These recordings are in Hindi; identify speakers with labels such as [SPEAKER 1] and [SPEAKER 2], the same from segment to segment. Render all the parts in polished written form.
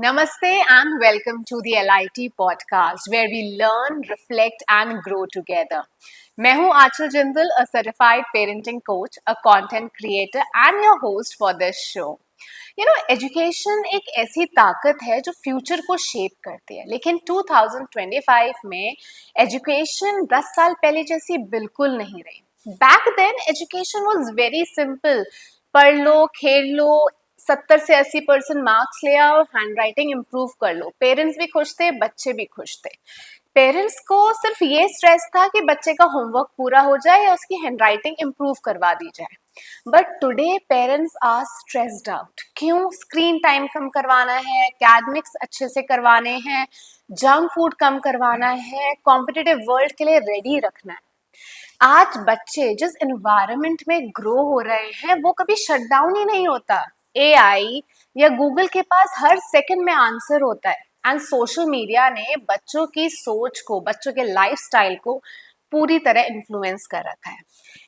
[SPEAKER 1] Namaste and welcome to the LIT podcast where we learn, reflect and grow together. मैं हूं आंचल Jindal, a certified parenting coach, a content creator and your host for this show. Education एक ऐसी ताकत है जो फ्यूचर को शेप करती है, लेकिन 2025 में एजुकेशन 10 साल पहले जैसी बिल्कुल नहीं रही. Back then education was very simple. पढ़ लो, खेल लो, 70 से 80% मार्क्स ले आओ, हैंड राइटिंग इम्प्रूव कर लो. पेरेंट्स भी खुश थे, बच्चे भी खुश थे. पेरेंट्स को सिर्फ ये स्ट्रेस था कि बच्चे का होमवर्क पूरा हो जाए या उसकी हैंड राइटिंग इम्प्रूव करवा दी जाए. But today parents are stressed out. क्यों? स्क्रीन टाइम कम करवाना है, एकेडमिक्स अच्छे से करवाने हैं, जंक फूड कम करवाना है, कॉम्पिटिटिव वर्ल्ड के लिए रेडी रखना है. आज बच्चे जिस एनवायरनमेंट में ग्रो हो रहे हैं वो कभी शट डाउन ही नहीं होता. एआई या गूगल के पास हर सेकंड में आंसर होता है एंड सोशल मीडिया ने बच्चों की सोच को, बच्चों के लाइफस्टाइल को पूरी तरह इन्फ्लुएंस कर रखा है.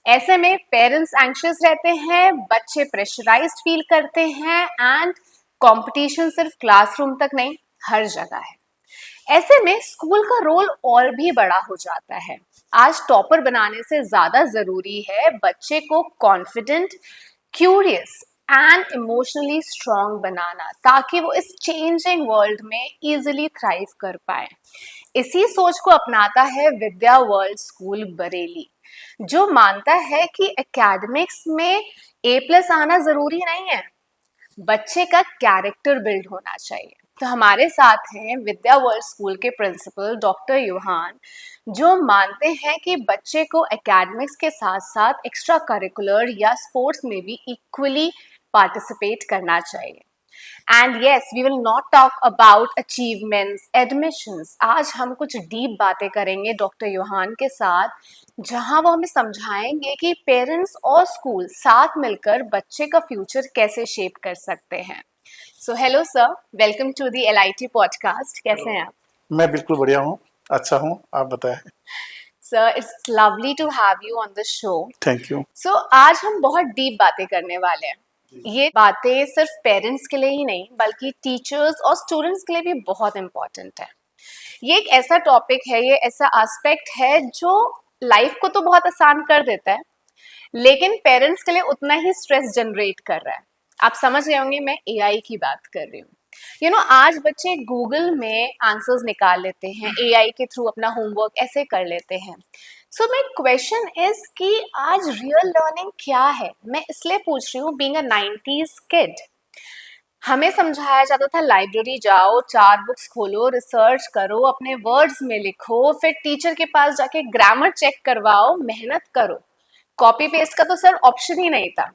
[SPEAKER 1] ऐसे में पेरेंट्स एंग्शियस रहते हैं, बच्चे प्रेशराइज्ड फील करते हैं एंड कंपटीशन सिर्फ क्लासरूम तक नहीं, हर जगह है. ऐसे में स्कूल का रोल और भी बड़ा हो जाता है. आज टॉपर बनाने से ज्यादा जरूरी है बच्चे को confident, curious and emotionally strong बनाना, ताकि वो इस चेंजिंग वर्ल्ड में इजीली थ्राइव कर पाए. इसी सोच को अपनाता है विद्या वर्ल्ड स्कूल बरेली, जो मानता है कि एकेडमिक्स में A+ आना जरूरी नहीं है, बच्चे का कैरेक्टर बिल्ड होना चाहिए. तो हमारे साथ हैं विद्या वर्ल्ड स्कूल के प्रिंसिपल डॉक्टर योहान, जो मानते हैं कि बच्चे को एकेडमिक्स के साथ साथ एक्स्ट्रा करिकुलर या स्पोर्ट्स में भी इक्वली पार्टिसिपेट करना चाहिए. And yes, we will not talk about achievements, admissions. आज हम कुछ डीप बातें करेंगे डॉक्टर योहान के साथ, जहां वो हमें समझाएंगे कि पेरेंट्स और स्कूल साथ मिलकर बच्चे का फ्यूचर कैसे शेप कर सकते हैं. So hello sir, welcome to the LIT podcast. कैसे हैं आप?
[SPEAKER 2] मैं बिल्कुल बढ़िया हूँ, अच्छा हूँ, आप बताएं.
[SPEAKER 1] Sir, it's lovely to have you on the show.
[SPEAKER 2] Thank you.
[SPEAKER 1] So आज हम बहुत डीप बातें करने वाले हैं. ये बातें सिर्फ पेरेंट्स के लिए ही नहीं बल्कि टीचर्स और स्टूडेंट्स के लिए भी बहुत इम्पोर्टेंट है. ये एक ऐसा टॉपिक है, ये ऐसा एस्पेक्ट है जो लाइफ को तो बहुत आसान कर देता है, लेकिन पेरेंट्स के लिए उतना ही स्ट्रेस जनरेट कर रहा है. आप समझ गए होंगे मैं AI की बात कर रही हूँ. आज बच्चे गूगल में आंसर्स निकाल लेते हैं, AI के थ्रू अपना होमवर्क ऐसे कर लेते हैं. सो माय क्वेश्चन इज कि आज रियल लर्निंग क्या है. मैं इसलिए पूछ रही हूँ, बीइंग अ 90s किड, हमें समझाया जाता था लाइब्रेरी जाओ, 4 बुक्स खोलो, रिसर्च करो, अपने वर्ड्स में लिखो, फिर टीचर के पास जाके ग्रामर चेक करवाओ, मेहनत करो. कॉपी पेस्ट का तो सर ऑप्शन ही नहीं था.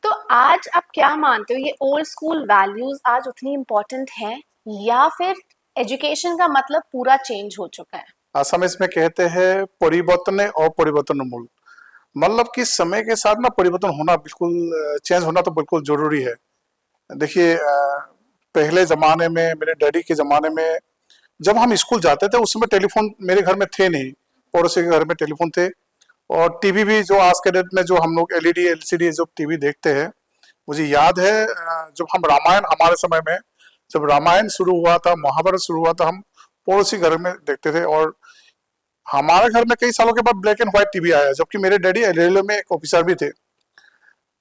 [SPEAKER 1] तो आज आप क्या मानते हो, ये ओल्ड स्कूल वैल्यूज आज उतनी इम्पोर्टेंट हैं या फिर एजुकेशन का मतलब पूरा चेंज हो चुका है?
[SPEAKER 2] असम इसमें कहते हैं परिवर्तन और परिवर्तन मूल, मतलब कि समय के साथ ना परिवर्तन होना बिल्कुल, चेंज होना तो बिल्कुल जरूरी है. देखिए, पहले जमाने में, मेरे डैडी के जमाने में जब हम स्कूल जाते थे उस समय टेलीफोन मेरे घर में थे नहीं, पड़ोसी के घर में टेलीफोन थे. और टीवी भी जो आज के डेट में जो हम लोग LED LCD जो टीवी देखते हैं, मुझे याद है जब हम रामायण, हमारे समय में जब रामायण शुरू हुआ था, महाभारत शुरू हुआ था, हम पड़ोसी घर में देखते थे. और हमारे घर में कई सालों के बाद ब्लैक एंड व्हाइट टीवी आया, जबकि मेरे डैडी रेलवे में एक ऑफिसर भी थे.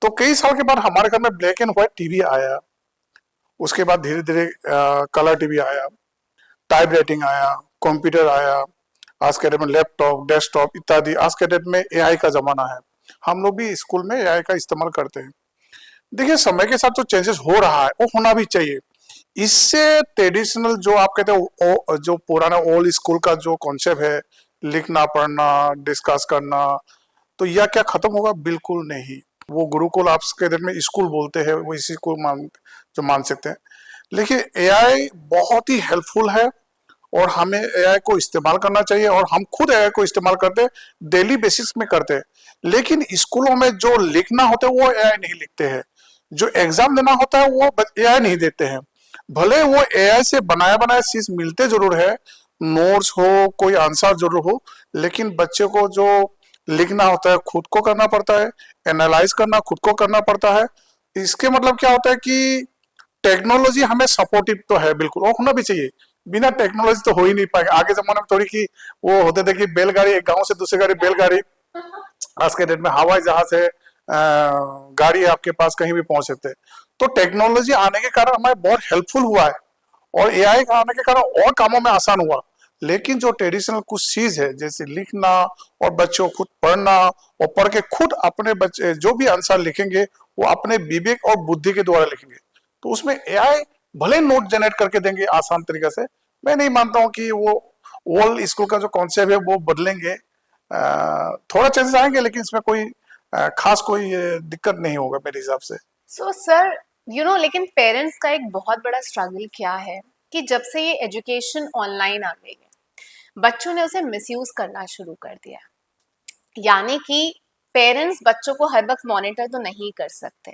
[SPEAKER 2] तो कई साल के बाद हमारे घर में ब्लैक एंड व्हाइट टीवी आया. उसके बाद धीरे धीरे कलर टीवी आया, टाइप राइटिंग आया, कंप्यूटर आया, आज के डेट में लैपटॉप, डेस्कटॉप इत्यादि. आज के डेट में AI का जमाना है, हम लोग भी स्कूल में AI का इस्तेमाल करते हैं. देखिए, समय के साथ जो चेंजेस हो रहा है वो होना भी चाहिए. इससे ट्रेडिशनल जो आप कहते हो, जो पुराना ओल्ड स्कूल का जो कॉन्सेप्ट है, लिखना पढ़ना डिस्कस करना, तो यह क्या खत्म होगा? बिल्कुल नहीं. वो गुरुकुल आपके डेट में स्कूल बोलते हैं, वो इसी को मान सकते हैं. लेकिन AI बहुत ही हेल्पफुल है और हमें AI को इस्तेमाल करना चाहिए, और हम खुद AI को इस्तेमाल करते हैं, डेली बेसिस में करते हैं. लेकिन स्कूलों में जो लिखना होता है वो AI नहीं लिखते हैं, जो एग्जाम देना होता है वो AI नहीं देते हैं. भले वो AI से बनाया बनाया चीज मिलते जरूर है, नोट्स हो, कोई आंसर जरूर हो, लेकिन बच्चे को जो लिखना होता है खुद को करना पड़ता है, एनालाइज करना खुद को करना पड़ता है. इसके मतलब क्या होता है कि टेक्नोलॉजी हमें सपोर्टिव तो है बिल्कुल, और होना भी चाहिए। बिना टेक्नोलॉजी तो हो ही नहीं पाएगा। आगे जमाने में थोड़ी कि वो होते थे कि बैलगाड़ी, एक गांव से दूसरे गाड़ी बैलगाड़ी, आज के डेट में हवाई जहाज है, गाड़ी आपके पास कहीं भी पहुंच सकते हैं। तो टेक्नोलॉजी आने के कारण हमारे बहुत हेल्पफुल हुआ है, और एआई का आने के कारण और कामों में आसान हुआ। लेकिन जो ट्रेडिशनल कुछ चीज है, जैसे लिखना और बच्चों को खुद पढ़ना, और पढ़ के खुद अपने बच्चे जो भी आंसर लिखेंगे वो अपने विवेक और बुद्धि के द्वारा लिखेंगे। तो उसमें एआई भले नोट जनरेट करके देंगे आसान तरीके से, मैं नहीं मानता हूँ कि वो ओल्ड स्कूल का जो कॉन्सेप्ट है वो बदलेंगे। थोड़ा चेंजेस आएंगे, लेकिन इसमें कोई खास कोई दिक्कत नहीं होगा मेरे हिसाब से।
[SPEAKER 1] सो सर, लेकिन पेरेंट्स का एक बहुत बड़ा स्ट्रगल क्या है कि जब से ये एजुकेशन ऑनलाइन आ गई है, बच्चों ने उसे मिसयूज करना शुरू कर दिया। यानी कि पेरेंट्स बच्चों को हर वक्त मॉनिटर तो नहीं कर सकते।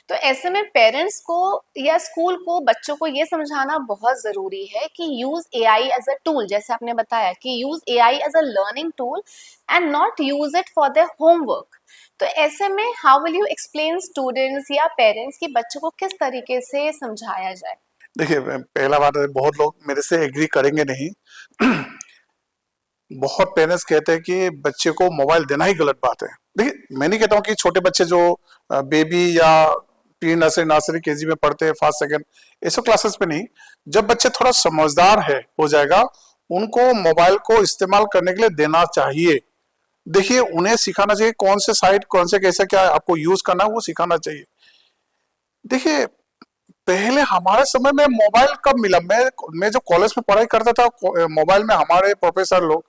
[SPEAKER 1] तो ऐसे में पेरेंट्स को या स्कूल को बच्चों को ये समझाना बहुत ज़रूरी है कि use AI as a tool, जैसे आपने बताया कि use AI as a learning tool and not use it for their homework. तो ऐसे में how will you explain students या पेरेंट्स कि बच्चों को किस तरीके से समझाया जाए?
[SPEAKER 2] देखिए, पहला बात है, बहुत लोग मेरे से एग्री करेंगे नहीं। बहुत पेरेंट्स कहते हैं कि बच्चे को मोबाइल देना ही गलत बात है। देखिए, मैं नहीं कहता हूँ कि छोटे बच्चे जो बेबी या प्री नर्सरी, नर्सरी, केजी में पढ़ते हैं, फर्स्ट सेकंड, ऐसे क्लासेस पे नहीं। जब बच्चे थोड़ा समझदार है हो जाएगा, उनको मोबाइल को इस्तेमाल करने के लिए देना चाहिए। देखिए, उन्हें सिखाना चाहिए कौन से साइट, कौन से कैसे क्या आपको यूज करना है, वो सिखाना चाहिए। देखिए, पहले हमारे समय में मोबाइल कब मिला? मैं जो कॉलेज में पढ़ाई करता था, मोबाइल में हमारे प्रोफेसर लोग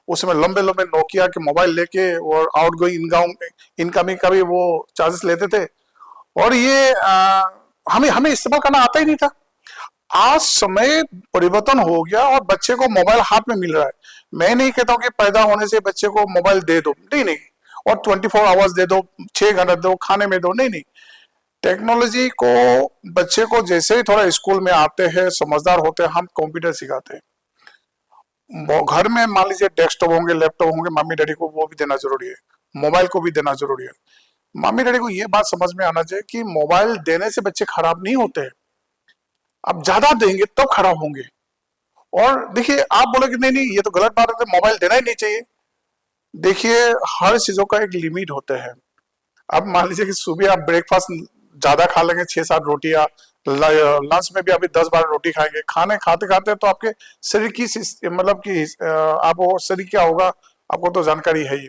[SPEAKER 2] उसमें लंबे लंबे नोकिया के मोबाइल लेके, और आउट गोइंग इनकमिंग का भी वो चार्जेस लेते थे, और ये हमें हमें इस्तेमाल करना आता ही नहीं था। आज समय परिवर्तन हो गया और बच्चे को मोबाइल हाथ में मिल रहा है। मैं नहीं कहता हूँ कि पैदा होने से बच्चे को मोबाइल दे दो, नहीं नहीं, और 24 आवर्स दे दो, 6 घंटे दो, खाने में दो, नहीं नहीं। टेक्नोलॉजी को बच्चे को जैसे ही थोड़ा स्कूल में आते हैं, समझदार होते हैं, हम कंप्यूटर सिखाते हैं। घर में मान लीजिए डेस्कटॉप होंगे, लैपटॉप होंगे, मम्मी डैडी को वो भी देना जरूरी है, मोबाइल को भी देना जरूरी है। मम्मी डैडी को ये बात समझ में आना चाहिए कि मोबाइल देने से बच्चे खराब नहीं होते हैं, आप ज्यादा देंगे तब खराब होंगे। और देखिए, आप बोलोगे नहीं नहीं ये तो गलत बात है, तो मोबाइल देना ही नहीं चाहिए। देखिए, हर चीजों का एक लिमिट होता है। अब मान लीजिए कि सुबह आप ब्रेकफास्ट ज्यादा खा लेंगे, 6-7 रोटियां, लंच में भी अभी 10-12 रोटी खाएंगे, खाने खाते खाते तो आपके शरीर की मतलब कि आप वो शरीर क्या होगा आपको तो जानकारी है ही।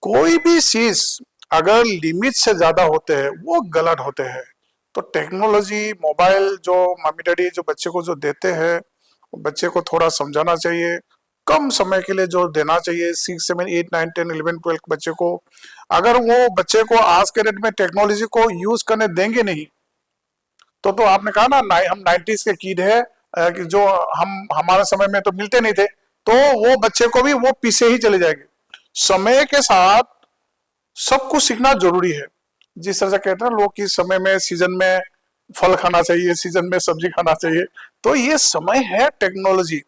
[SPEAKER 2] कोई भी चीज अगर लिमिट से ज्यादा होते हैं वो गलत होते हैं। तो टेक्नोलॉजी, मोबाइल जो मम्मी डैडी जो बच्चे को जो देते हैं, बच्चे को थोड़ा समझाना चाहिए, कम समय के लिए जो देना चाहिए, 6, 7, 8, 9, 10, 11, 12 बच्चे को। अगर वो बच्चे को आज के डेट में टेक्नोलॉजी को यूज करने देंगे नहीं, तो आपने कहा ना, हम 90s के किड है, कि जो हम हमारे समय में तो मिलते नहीं थे, तो वो बच्चे को भी वो पीछे ही चले जाएंगे। समय के साथ सब कुछ सीखना जरूरी है। जिस तरह से कहते हैं लोग कि समय में, सीजन में फल खाना चाहिए, सीजन में सब्जी खाना चाहिए, तो ये समय है टेक्नोलॉजी।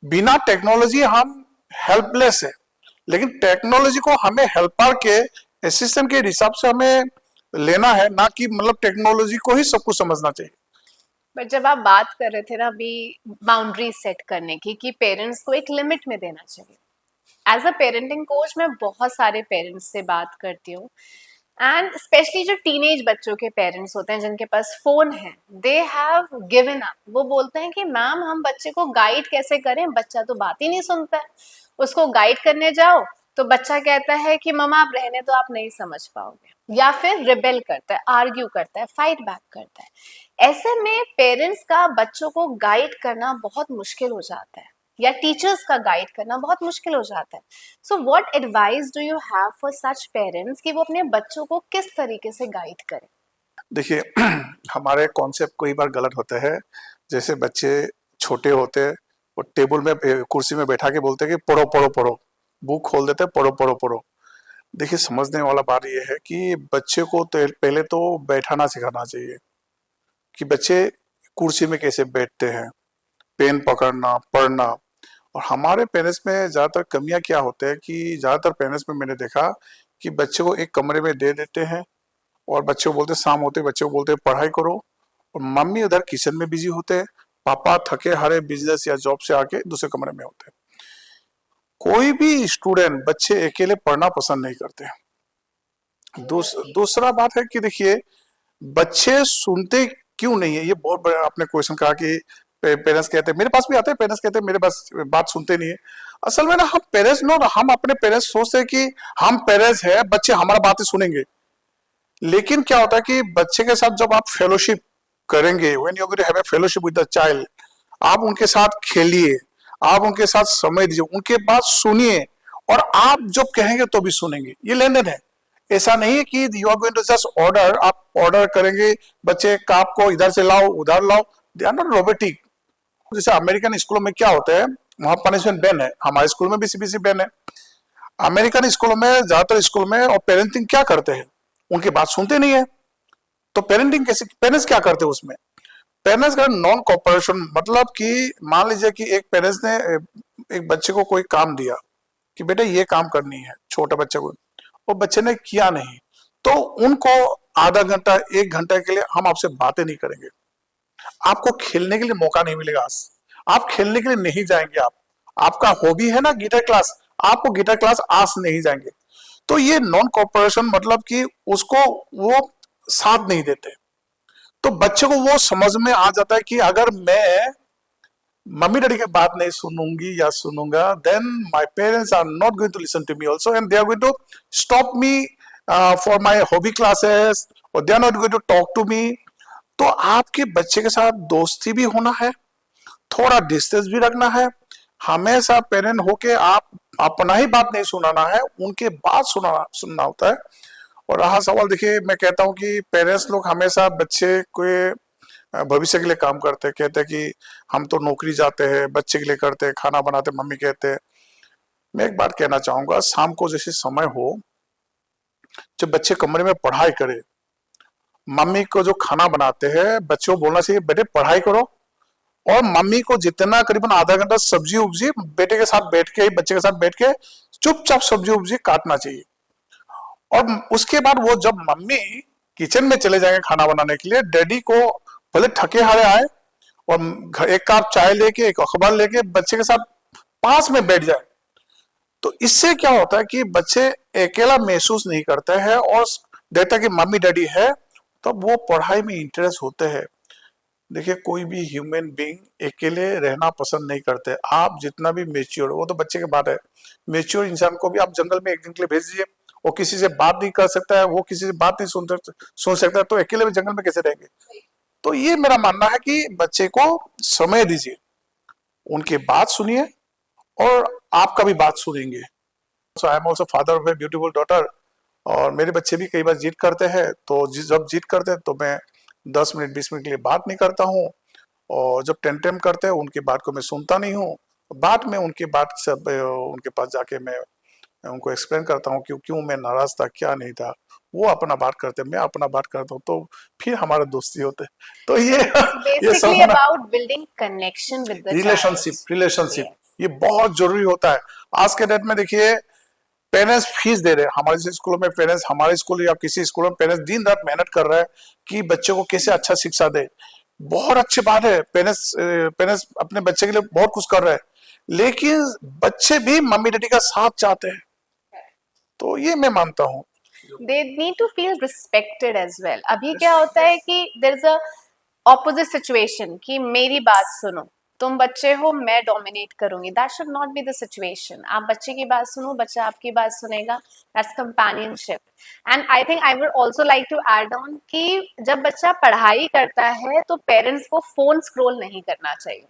[SPEAKER 2] बिना टेक्नोलॉजी हम हेल्पलेस है, लेकिन टेक्नोलॉजी को हमें हेल्पर के, असिस्टेंट के हिसाब से हमें लेना है, ना कि मतलब टेक्नोलॉजी को ही सब कुछ समझना चाहिए।
[SPEAKER 1] बट जब आप बात कर रहे थे ना अभी बाउंड्री सेट करने की कि पेरेंट्स को एक लिमिट में देना चाहिए, एज अ पेरेंटिंग कोच मैं बहुत सारे पेरेंट्स से बात करती हूँ, एंड स्पेशली जो टीनेज बच्चों के पेरेंट्स होते हैं जिनके पास फोन है, दे हैव गिवन अप। वो बोलते हैं कि मैम हम बच्चे को गाइड कैसे करें, बच्चा तो बात ही नहीं सुनता है। उसको गाइड करने जाओ तो बच्चा कहता है कि मम्मा आप रहने तो आप नहीं समझ पाओगे, या फिर रिबेल करता है, आर्ग्यू करता है, फाइट बैक करता है। ऐसे में पेरेंट्स का बच्चों को गाइड करना बहुत मुश्किल हो जाता है, या टीचर्स का गाइड करना बहुत मुश्किल हो जाता है। So what advice do you have for such parents कि वो अपने बच्चों को किस तरीके से गाइड करें?
[SPEAKER 2] देखिए, हमारे कॉन्सेप्ट कई बार गलत होते हैं। जैसे बच्चे छोटे होते हैं, वो टेबल में, कुर्सी में बैठा के बोलते हैं कि पढ़ो पढ़ो पढ़ो, बुक खोल देते, पढ़ो पढ़ो पढ़ो। देखिए, समझने वाला बात यह है कि बच्चे को तो पहले तो बैठाना सिखाना चाहिए, कि बच्चे कुर्सी में कैसे बैठते हैं, पेन पकड़ना, पढ़ना। और हमारे पेरेंट्स में ज्यादातर कमियां क्या होते हैं कि ज्यादातर पेरेंट्स में मैंने देखा कि बच्चे को एक कमरे में दे देते हैं, और बच्चे को बोलते, शाम होते बच्चे को बोलते पढ़ाई करो, और मम्मी उधर किचन में बिजी होते हैं, पापा थके हारे बिजनेस या जॉब से आके दूसरे कमरे में होते हैं। कोई भी स्टूडेंट, बच्चे अकेले पढ़ना पसंद नहीं करते। दूसरा बात है कि देखिए, बच्चे सुनते क्यों नहीं है, ये बहुत बड़ा आपने क्वेश्चन कहा कि पेरेंट्स कहते हैं, मेरे पास भी आते हैं पेरेंट्स कहते हैं मेरे पास बात सुनते नहीं है। असल में ना, हम पेरेंट्स नो, हम अपने पेरेंट्स सोचते हैं कि हम पेरेंट्स हैं, बच्चे हमारा बातें सुनेंगे। लेकिन क्या होता है कि बच्चे के साथ जब आप फेलोशिप करेंगे, when you going to have a fellowship with the child, आप उनके साथ खेलिए, आप उनके साथ समय दीजिए, उनके बात सुनिए, और आप जब कहेंगे तो भी सुनेंगे। ये लेन देन है। ऐसा नहीं है कि you are going to just order, आप ऑर्डर करेंगे बच्चे का, आपको इधर से लाओ उधर लाओ, दे आर नॉट रोबोटिक। जैसे अमेरिकन स्कूलों में क्या होता है, वहां पनिशमेंट बैन है, हमारे स्कूल में भी सीबीएसई बैन है। अमेरिकन स्कूलों में, ज्यादातर स्कूल में, और पेरेंटिंग क्या करते हैं, उनकी बात सुनते नहीं है। तो पेरेंटिंग कैसे, पेरेंट्स क्या करते हैं उसमें, पेरेंट्स का नॉन कॉपरेशन, मतलब कि मान लीजिए कि एक पेरेंट्स ने एक बच्चे को कोई काम दिया कि बेटा ये काम करनी है, छोटे बच्चे को, और बच्चे ने किया नहीं, तो उनको आधा घंटा 1 घंटे के लिए हम आपसे बातें नहीं करेंगे, आपको खेलने के लिए मौका नहीं मिलेगा, आज आप खेलने के लिए नहीं जाएंगे, आप, आपका हॉबी है ना गिटार क्लास, आपको गिटार क्लास आज नहीं जाएंगे। तो ये नॉन कॉपरेशन, मतलब कि उसको वो साथ नहीं देते। तो बच्चे को वो समझ में आ जाता है कि अगर मैं मम्मी डैडी की बात नहीं सुनूंगी या सुनूंगा, then my parents are not going to listen to me also, and they are going to stop me for my hobby classes, और they are not going to talk to me. तो आपके बच्चे के साथ दोस्ती भी होना है, थोड़ा डिस्टेंस भी रखना है, हमेशा पेरेंट होके आप अपना ही बात नहीं सुनाना है, उनके बात सुनना होता है। और रहा सवाल, देखिए मैं कहता हूँ कि पेरेंट्स लोग हमेशा बच्चे के भविष्य के लिए काम करते हैं, कहते हैं कि हम तो नौकरी जाते हैं, बच्चे के लिए करते हैं, खाना बनाते, मम्मी कहते हैं। मैं एक बात कहना चाहूंगा, शाम को जैसे समय हो, जब बच्चे कमरे में पढ़ाई करें, मम्मी को जो खाना बनाते हैं, बच्चों को बोलना चाहिए बेटे पढ़ाई करो, और मम्मी को जितना करीबन आधा घंटा सब्जी उब्जी बेटे के साथ बैठ के, बच्चे के साथ बैठ के चुपचाप सब्जी उब्जी काटना चाहिए। और उसके बाद वो जब मम्मी किचन में चले जाएंगे खाना बनाने के लिए, डैडी को भले थके हारे आए, और एक कप चाय लेके, एक अखबार लेके बच्चे के साथ पास में बैठ जाए। तो इससे क्या होता है कि बच्चे अकेला महसूस नहीं करते हैं, और देखता कि मम्मी डैडी है, तब तो वो पढ़ाई में इंटरेस्ट होते हैं। देखिए, कोई भी ह्यूमन बीइंग अकेले रहना पसंद नहीं करते, आप जितना भी मेच्योर, वो तो बच्चे की बात है, मेच्योर इंसान को भी आप जंगल में एक दिन के लिए भेज दीजिए, वो किसी से बात नहीं कर सकता है, वो किसी से बात नहीं सुन सकता है, तो अकेले में जंगल में कैसे रहेंगे। तो ये मेरा मानना है कि बच्चे को समय दीजिए, उनकी बात सुनिए, और आपका भी बात सुनेंगे। So I am also father of a beautiful daughter, और मेरे बच्चे भी कई बार जिद करते हैं, तो जब जिद करते हैं तो मैं 10 मिनट 20 मिनट के लिए बात नहीं करता हूँ, और जब टेंटेम करते हैं उनकी बात को मैं सुनता नहीं हूँ, बाद में उनकी बात सब उनके पास जाके मैं उनको एक्सप्लेन करता हूँ कि क्यों मैं नाराज था, क्या नहीं था। वो अपना बात करते, मैं अपना बात करता हूँ, तो फिर हमारा दोस्ती होते। तो ये
[SPEAKER 1] It's
[SPEAKER 2] ये सब
[SPEAKER 1] basically
[SPEAKER 2] है ना,
[SPEAKER 1] about building connection with the child.
[SPEAKER 2] Relationship
[SPEAKER 1] Yes.
[SPEAKER 2] ये बहुत जरूरी होता है। आज के डेट में देखिए, पेरेंट्स फीस दे रहे हैं, हमारे जैसे स्कूलों में पेरेंट्स, हमारे स्कूल या किसी स्कूल में पेरेंट्स दिन रात मेहनत कर रहे हैं कि बच्चों को कैसे अच्छा शिक्षा दे। बहुत अच्छी बात है, पेरेंट्स पेरेंट्स अपने बच्चे के लिए बहुत कुछ कर रहे हैं, लेकिन बच्चे भी मम्मी डैडी का साथ चाहते हैं, तो ये मैं मानता हूँ।
[SPEAKER 1] They need to feel respected as well. अभी क्या होता है कि there is a opposite situation कि मेरी बात सुनो, तुम बच्चे हो, मैं डोमिनेट करूंगी। That should not be the situation. आप बच्चे की बात सुनो, बच्चा आपकी बात सुनेगा। That's companionship. And I think I would also like to add on कि जब बच्चा पढ़ाई करता है तो पेरेंट्स को फोन स्क्रॉल नहीं करना चाहिए,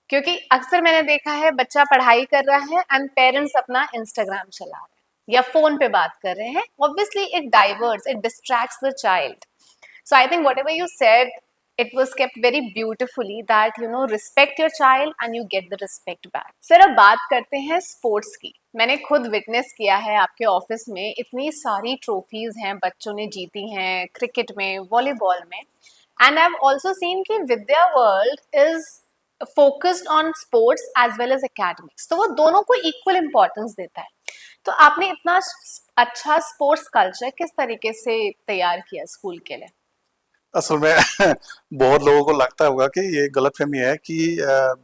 [SPEAKER 1] क्योंकि अक्सर मैंने देखा है बच्चा पढ़ाई कर रहा है एंड पेरेंट्स अपना इंस्टाग्राम चला रहे हैं या फोन पे बात कर रहे हैं। Obviously it diverts, it distracts the child. So I think whatever you said, it was kept very beautifully that respect your child and you get the respect back. Sir अब बात करते हैं स्पोर्ट्स की। मैंने खुद विटनेस किया है आपके ऑफिस में, इतनी सारी ट्रॉफीज हैं बच्चों ने जीती हैं क्रिकेट में, वॉलीबॉल में, and I have also seen कि Vidya World is focused on sports as well as academics, तो वो दोनों को इक्वल इंपॉर्टेंस देता है। तो आपने इतना अच्छा स्पोर्ट्स कल्चर किस तरीके से तैयार किया स्कूल के लिए?
[SPEAKER 2] असल में बहुत लोगों को लगता होगा कि ये गलतफहमी है कि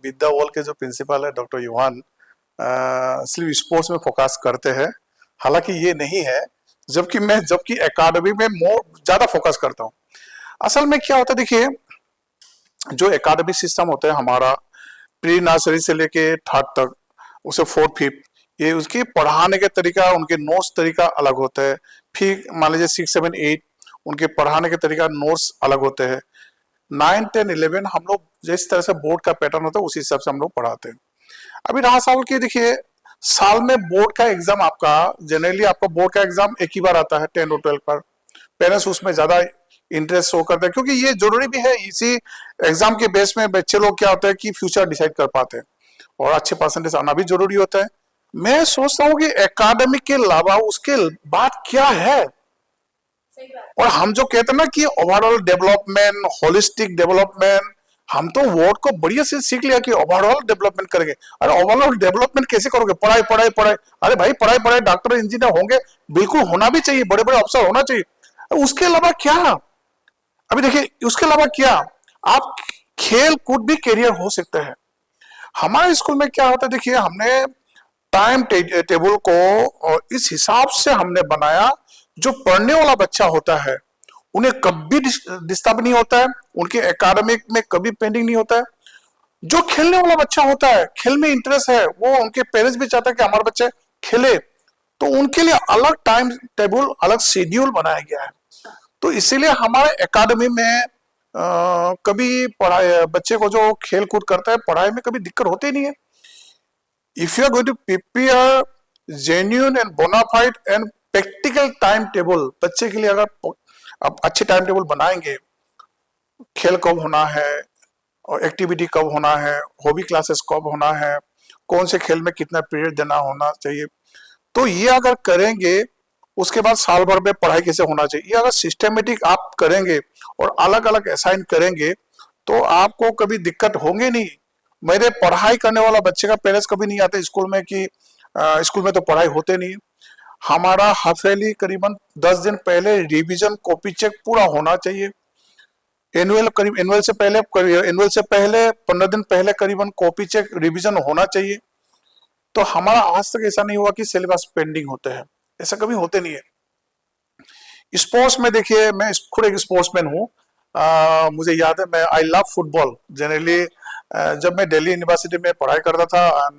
[SPEAKER 2] विद्या वॉल के जो प्रिंसिपल है डॉक्टर यूहान सिर्फ स्पोर्ट्स में फोकस करते हैं, हालांकि ये नहीं है। जबकि एकेडमी में मोर ज्यादा फोकस करता हूँ। असल में क्या होता है, देखिए जो एकेडमिक सिस्टम होता है हमारा, प्री नर्सरी से लेके थर्ड तक, उसे फोर्थ फिफ्थ, ये उसके पढ़ाने के तरीका, उनके नोट्स तरीका अलग होता है। फिर मान लीजिए 6, 7, 8, उनके पढ़ाने के तरीका नोट्स अलग होते हैं। 9, 10, 11 हम लोग जिस तरह से बोर्ड का पैटर्न होता है उसी हिसाब से हम लोग पढ़ाते हैं। अभी रहा साल की, देखिए साल में बोर्ड का एग्जाम आपका, जनरली आपका बोर्ड का एग्जाम एक ही बार आता है 10 और 12 पर। पेरेंट्स उसमें ज्यादा इंटरेस्ट शो करते हैं क्योंकि ये जरूरी भी है। इसी एग्जाम के बेस में बच्चे लोग क्या होता है कि फ्यूचर डिसाइड कर पाते हैं, और अच्छे परसेंटेज आना भी जरूरी होता है। मैं सोचता हूँ कि एकेडमिक के अलावा उसके बाद क्या है। और हम जो कहते हैं ना कि ओवरऑल डेवलपमेंट, होलिस्टिक डेवलपमेंट, हम तो वर्ड को बढ़िया से सीख लिया कि ओवरऑल डेवलपमेंट करेंगे। अरे ओवरऑल डेवलपमेंट कैसे करोगे? पढ़ाई पढ़ाई पढ़ाई। अरे भाई पढ़ाई पढ़ाई, डॉक्टर इंजीनियर होंगे, बिल्कुल होना भी चाहिए, बड़े बड़े अफसर होना चाहिए। उसके अलावा क्या? अभी देखिए उसके अलावा क्या, आप खेल कूद भी कैरियर हो सकता है। हमारे स्कूल में क्या होता है, देखिए हमने टाइम टेबल को इस हिसाब से हमने बनाया, जो पढ़ने वाला बच्चा होता है उन्हें कभी डिस्टर्ब नहीं होता है, उनके एकेडमिक में कभी पेंडिंग नहीं होता है। जो खेलने वाला बच्चा होता है, खेल में इंटरेस्ट है, वो उनके पेरेंट्स भी चाहते हैं कि हमारे बच्चे खेले, तो उनके लिए अलग टाइम टेबल, अलग शेड्यूल बनाया गया है। तो इसीलिए हमारे एकेडमी में कभी पढ़ाई, बच्चे को जो खेल कूद करता है पढ़ाई में कभी दिक्कत होती नहीं है। If you are going to prepare genuine and bona fide and practical time table बच्चे के लिए, अगर आप अच्छे टाइम टेबल बनाएंगे, खेल कब होना है और एक्टिविटी कब होना है, हॉबी क्लासेस कब होना है, कौन से खेल में कितना पीरियड देना होना चाहिए, तो ये अगर करेंगे, उसके बाद साल भर में पढ़ाई कैसे होना चाहिए, ये अगर सिस्टमेटिक आप करेंगे और अलग अलग असाइन करेंगे, तो आपको कभी दिक्कत होंगे नहीं। मेरे पढ़ाई करने वाला बच्चे का पेरेंट्स कभी नहीं आते स्कूल में कि स्कूल में तो पढ़ाई होते नहीं। हमारा हाफेली करीबन 10 दिन पहले रिवीजन कॉपी चेक पूरा होना चाहिए। एनुअल से पहले 15 दिन पहले करीबन कॉपी चेक रिवीजन होना चाहिए। तो हमारा आज तक ऐसा नहीं हुआ कि सिलेबस पेंडिंग होते हैं, ऐसा कभी होते नहीं है। स्पोर्ट्स में देखिए, मैं खुद एक स्पोर्ट्समैन हूँ। मुझे याद है, मैं आई लव फुटबॉल। जनरली जब मैं दिल्ली यूनिवर्सिटी में पढ़ाई करता था,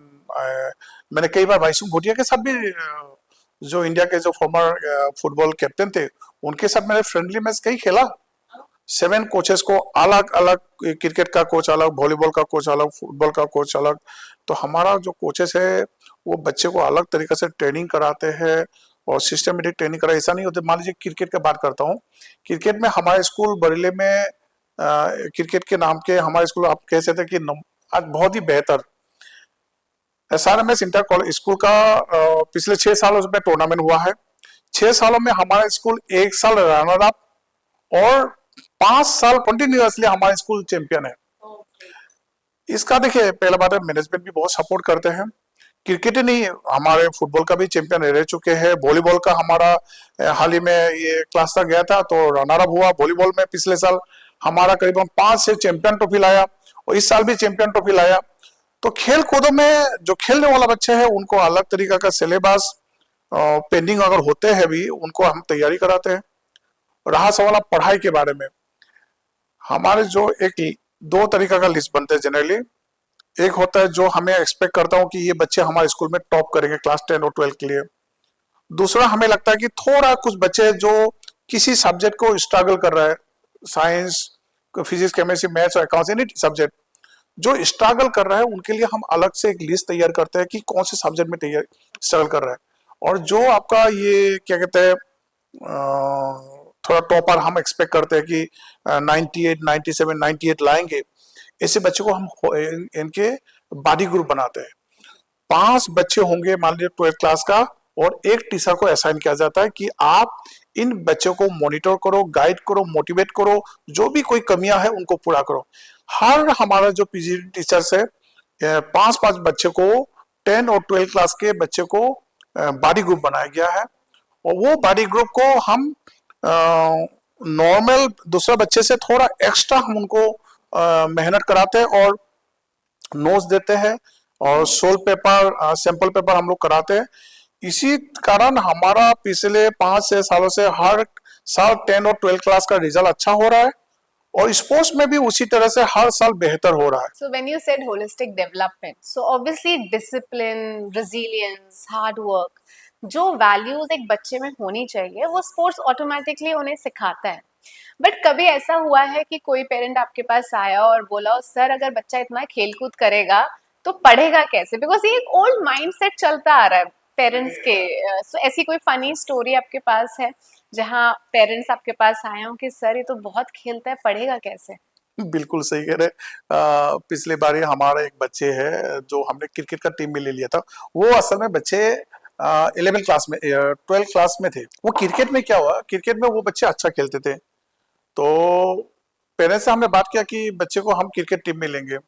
[SPEAKER 2] मैंने कई बार भाईसुम भूटिया के साथ भी, जो इंडिया के जो फॉर्मर फुटबॉल कैप्टन थे, उनके साथ मैंने फ्रेंडली मैच कई खेला। 7 कोचेस को अलग अलग, क्रिकेट का कोच अलग, वॉलीबॉल का कोच अलग, फुटबॉल का कोच अलग। तो हमारा जो कोचेस है वो बच्चे को अलग तरीके से ट्रेनिंग कराते हैं और सिस्टमेटिक ट्रेनिंग करा, ऐसा नहीं होता। मान लीजिए क्रिकेट की बात करता हूँ, क्रिकेट में हमारे स्कूल बरेली में क्रिकेट के नाम के हमारे स्कूल, आप कह सकते हैं कि आज बहुत ही बेहतर SRMS इंटर कॉलेज स्कूल का पिछले 6 सालों में टूर्नामेंट हुआ है। 6 सालों में हमारा स्कूल 1 साल रनर अप और 5 साल कंटिन्यूअसली हमारा स्कूल चैंपियन है। इसका देखिए, पहला बात है मैनेजमेंट भी बहुत सपोर्ट करते हैं। क्रिकेट ही नहीं, हमारे फुटबॉल का भी चैंपियन रह चुके हैं। वॉलीबॉल का हमारा हाल ही में ये क्लास तक गया था तो रनर अप हुआ वॉलीबॉल में। पिछले साल हमारा करीबन 5 से चैंपियन ट्रॉफी लाया और इस साल भी चैंपियन ट्रॉफी लाया। तो खेल कूदों में जो खेलने वाला बच्चे हैं उनको अलग तरीका का सिलेबस, पेंडिंग अगर होते हैं भी, उनको हम तैयारी कराते हैं। रहा सवाल पढ़ाई के बारे में, हमारे जो एक 2 तरीका का लिस्ट बनते हैं जनरली। एक होता है जो हमें एक्सपेक्ट करता हूँ कि ये बच्चे हमारे स्कूल में टॉप करेंगे क्लास 10 और 12 के लिए। दूसरा, हमें लगता है कि थोड़ा कुछ बच्चे जो किसी सब्जेक्ट को स्ट्रगल कर रहा है, साइंस, फिजिक्स, केमिस्ट्री, मैथ्स और अकाउंट्स, एनी सब्जेक्ट जो स्ट्रगल कर रहा है, उनके लिए हम अलग से एक लिस्ट तैयार करते हैं कि कौन से सब्जेक्ट में तैयार स्ट्रगल कर रहा है। और जो आपका ये क्या कहते हैं, थोड़ा टॉपर हम एक्सपेक्ट करते हैं कि 98, 97, 98 लाएंगे, ऐसे बच्चे को हम इनके बॉडी ग्रुप बनाते हैं। 5 बच्चे होंगे मान लीजिए 12th क्लास का, और एक टीचर को असाइन किया जाता है कि आप इन बच्चों को मॉनिटर करो, गाइड करो, मोटिवेट करो, जो भी कोई कमियां है उनको पूरा करो। हर हमारा जो पीजीटी टीचर्स है, 5-5 बच्चे को, 10 और 12 क्लास के बच्चे को बॉडी ग्रुप बनाया गया है। और वो बॉडी ग्रुप को हम नॉर्मल दूसरा बच्चे से थोड़ा एक्स्ट्रा हम उनको मेहनत कराते हैं और नोट्स देते हैं और सोल पेपर सैंपल पेपर हम लोग कराते हैं। इसी कारण हमारा पिछले 5-6 सालों से हर साल 10 और 12 क्लास का रिजल्ट अच्छा हो रहा है और स्पोर्ट्स में भी उसी तरह से हर साल बेहतर हो रहा है।
[SPEAKER 1] So when you said holistic development, so obviously discipline, resilience, hard work, जो वैल्यूज एक बच्चे में होनी चाहिए वो स्पोर्ट्स ऑटोमेटिकली उन्हें सिखाता है। बट कभी ऐसा हुआ है कि कोई पेरेंट आपके पास आया और बोला सर अगर बच्चा इतना खेल कूद करेगा तो पढ़ेगा कैसे? बिकॉज ये एक ओल्ड माइंड सेट चलता आ रहा है पेरेंट्स के। So, ऐसी कोई फनी स्टोरी आपके पास है जहाँ पेरेंट्स आपके पास आए हो कि सर ये तो बहुत खेलता है, पढ़ेगा कैसे?
[SPEAKER 2] बिल्कुल सही कह रहे। पिछले बार ही हमारा एक बच्चे है जो हमने क्रिकेट का टीम में ले लिया था। वो असल में बच्चे 11 क्लास में 12 क्लास में थे। वो क्रिकेट में क्या हुआ, क्रिकेट में वो बच्चे अच्छा खेलते थे, तो पेरेंट्स से हमने बात किया कि बच्चे को हम क्रिकेट टीम में लेंगे।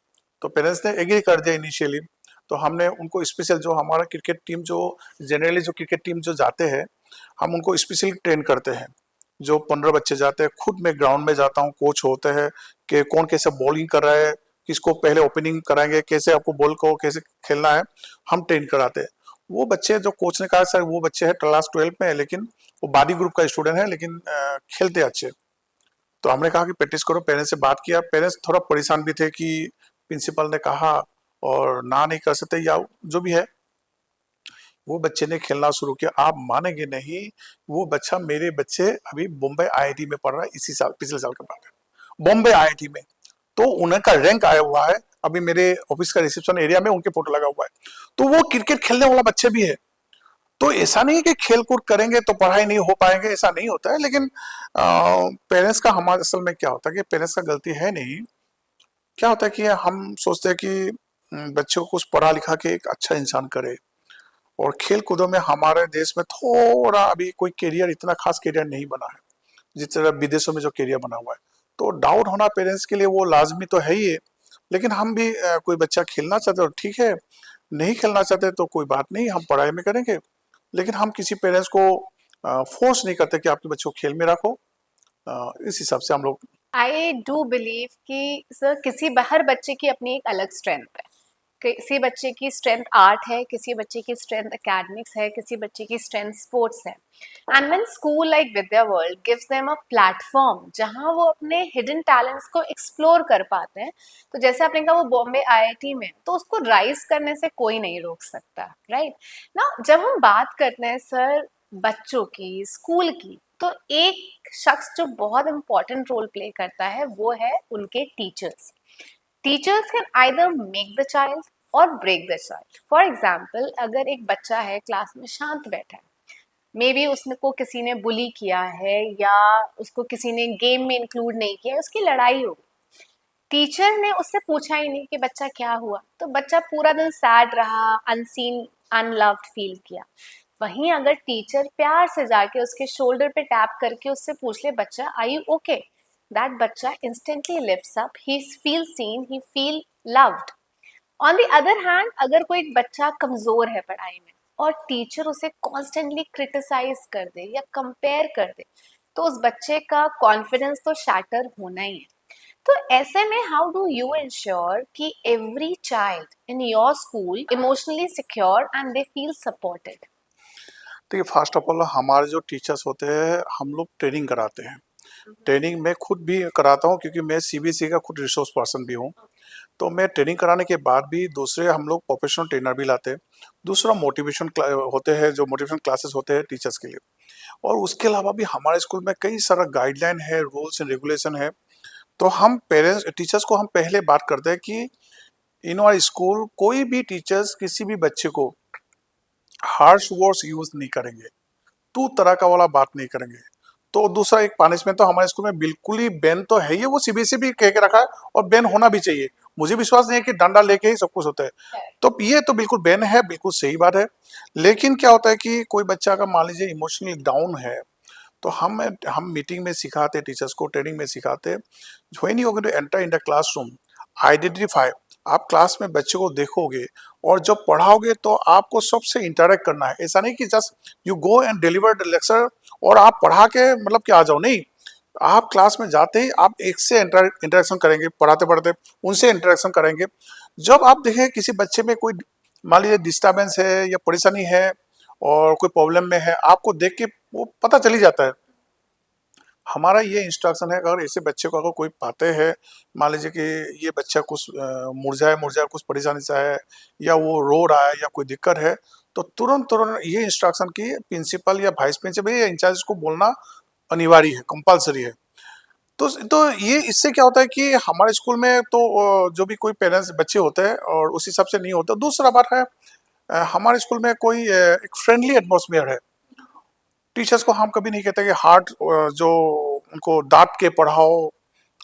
[SPEAKER 2] तो पेरेंट्स ने एग्री कर दिया इनिशियली। तो हमने उनको स्पेशल, जो हमारा क्रिकेट टीम जो जनरली जो क्रिकेट टीम जो जाते हैं, हम उनको स्पेशली ट्रेन करते हैं। जो 15 बच्चे जाते हैं, खुद मैं ग्राउंड में जाता हूँ, कोच होते हैं कि कौन कैसे बॉलिंग कर रहा है, किसको पहले ओपनिंग कराएंगे, कैसे आपको बॉल को कैसे खेलना है, हम ट्रेन कराते हैं। वो बच्चे जो कोच ने कहा सर वो बच्चे है क्लास 12 में है, लेकिन वो बाडी ग्रुप का स्टूडेंट है, लेकिन खेलते अच्छे। तो हमने कहा कि प्रैक्टिस करो। पेरेंट्स से बात किया। पेरेंट्स थोड़ा परेशान भी थे कि प्रिंसिपल ने कहा और ना नहीं कर सकते या जो भी है। वो बच्चे ने खेलना शुरू किया। आप मानेंगे नहीं, वो बच्चा मेरे बच्चे अभी बॉम्बे आईआईटी में पढ़ रहा है, इसी साल, पिछले साल का बात है, बॉम्बे आईआईटी में। तो उनका रैंक आया हुआ है, अभी मेरे ऑफिस का रिसेप्शन एरिया में उनके फोटो लगा हुआ है। तो वो क्रिकेट खेलने वाला बच्चे भी है। तो ऐसा नहीं है कि खेल कूद करेंगे तो पढ़ाई नहीं हो पाएंगे, ऐसा नहीं होता है। लेकिन पेरेंट्स का हमारे असल में क्या होता है कि पेरेंट्स का गलती है नहीं। क्या होता है कि हम सोचते हैं कि बच्चों को कुछ पढ़ा लिखा के एक अच्छा इंसान करे, और खेल कूदों में हमारे देश में थोड़ा अभी कोई करियर, इतना खास करियर नहीं बना है जिस तरह विदेशों में जो करियर बना हुआ है। तो डाउट होना पेरेंट्स के लिए वो लाजमी तो है ही है। लेकिन हम भी कोई बच्चा खेलना चाहते तो ठीक है, नहीं खेलना चाहते तो कोई बात नहीं, हम पढ़ाई में करेंगे। लेकिन हम किसी पेरेंट्स को फोर्स नहीं करते कि आपके बच्चों को खेल में रखो। इस हिसाब से हम लोग।
[SPEAKER 1] आई डू बिलीव कि सर हर बच्चे की अपनी एक अलग स्ट्रेंथ है। किसी बच्चे की स्ट्रेंथ आर्ट है, किसी बच्चे की स्ट्रेंथ एकेडमिक्स है, किसी बच्चे की स्ट्रेंथ स्पोर्ट्स है। And when school like Vidya world gives them a platform जहां वो अपने हिडन टैलेंट्स को एक्सप्लोर कर पाते हैं, तो जैसे आपने कहा वो बॉम्बे आईआईटी में, तो उसको राइज करने से कोई नहीं रोक सकता, राइट ना? जब हम बात करते हैं सर बच्चों की, स्कूल की, तो एक शख्स जो बहुत इंपॉर्टेंट रोल प्ले करता है वो है उनके teachers. Teachers can either make the child or break the child. For example, अगर एक बच्चा है क्लास में शांत बैठा है, मे बी उसने को किसी ने बुली किया है या उसको किसी ने गेम में इंक्लूड नहीं किया है, उसकी लड़ाई हो गई, टीचर ने उससे पूछा ही नहीं कि बच्चा क्या हुआ, तो बच्चा पूरा दिन सैड रहा, अनसीन, अनलव्ड फील किया। वहीं अगर टीचर प्यार से जाके उसके शोल्डर पे टैप करके उससे पूछ ले बच्चा आर यू ओके, दैट बच्चा instantly lifts up, he feel seen, he feel loved. On the other hand, अगर कोई एक बच्चा कमजोर है पढ़ाई में और टीचर उसे कॉन्स्टेंटली क्रिटिसाइज कर दे या कंपेयर कर दे, तो उस बच्चे का कॉन्फिडेंस तो शैटर होना ही है। तो ऐसे में हाउ डू यू इंश्योर कि every child in your school emotionally secure and they feel supported?
[SPEAKER 2] देखिए, फर्स्ट ऑफ ऑल हमारे जो टीचर्स होते हैं, हम लोग ट्रेनिंग कराते हैं। ट्रेनिंग मैं खुद भी कराता हूँ क्योंकि मैं सीबीएसई का खुद रिसोर्स पर्सन भी हूँ। तो मैं ट्रेनिंग कराने के बाद भी दूसरे हम लोग प्रोफेशनल ट्रेनर भी लाते हैं। दूसरा मोटिवेशन होते हैं, जो मोटिवेशन क्लासेस होते हैं टीचर्स के लिए। और उसके अलावा भी हमारे स्कूल में कई सारा गाइडलाइन है, रूल्स एंड रेगुलेशन है। तो हम पेरेंट्स टीचर्स को हम पहले बात करते हैं कि इन आवर स्कूल कोई भी टीचर्स किसी भी बच्चे को हार्श वर्ड्स यूज नहीं करेंगे, तू तरह का वाला बात नहीं करेंगे। तो दूसरा एक पनिशमेंट तो हमारे स्कूल में बिल्कुल ही बैन तो है ही, वो सीबीएसई भी कह के रखा है और बैन होना भी चाहिए। मुझे विश्वास नहीं है कि डंडा लेके ही सब कुछ होता है। तो ये तो बिल्कुल बैन है, बिल्कुल सही बात है। लेकिन क्या होता है कि कोई बच्चा का मान लीजिए इमोशनली डाउन है, तो हम मीटिंग में सिखाते, टीचर्स को ट्रेनिंग में सिखाते, when you going to enter in the classroom, identify, आप क्लास में बच्चे को देखोगे और जब पढ़ाओगे तो आपको सबसे इंटरेक्ट करना है। ऐसा नहीं कि just you go and deliver the lecture और आप पढ़ा के मतलब कि आ जाओ, नहीं। आप क्लास में जाते ही आप एक से इंटरेक्शन करेंगे, पढ़ाते पढ़ाते उनसे इंटरेक्शन करेंगे। जब आप देखें किसी बच्चे में कोई मान लीजिए डिस्टर्बेंस है या परेशानी है और कोई प्रॉब्लम में है, आपको देख के वो पता चली जाता है। हमारा ये इंस्ट्रक्शन है, अगर ऐसे बच्चे को अगर कोई पाते हैं, मान लीजिए कि ये बच्चा कुछ मुरझाया मुरझाया कुछ परेशानी से है या वो रो रहा है या कोई दिक्कत है, तो तुरंत तुरंत ये इंस्ट्रक्शन की प्रिंसिपल या वाइस प्रिंसिपल या इंचार्ज को बोलना अनिवार्य है, कंपलसरी है। तो ये इससे क्या होता है कि हमारे स्कूल में तो जो भी कोई पेरेंट्स बच्चे होते हैं और उस हिसाब से नहीं होता। दूसरा बात है, हमारे स्कूल में कोई एक फ्रेंडली एटमॉस्फेयर है। टीचर्स को हम कभी नहीं कहते कि हार्ड जो उनको डांट के पढ़ाओ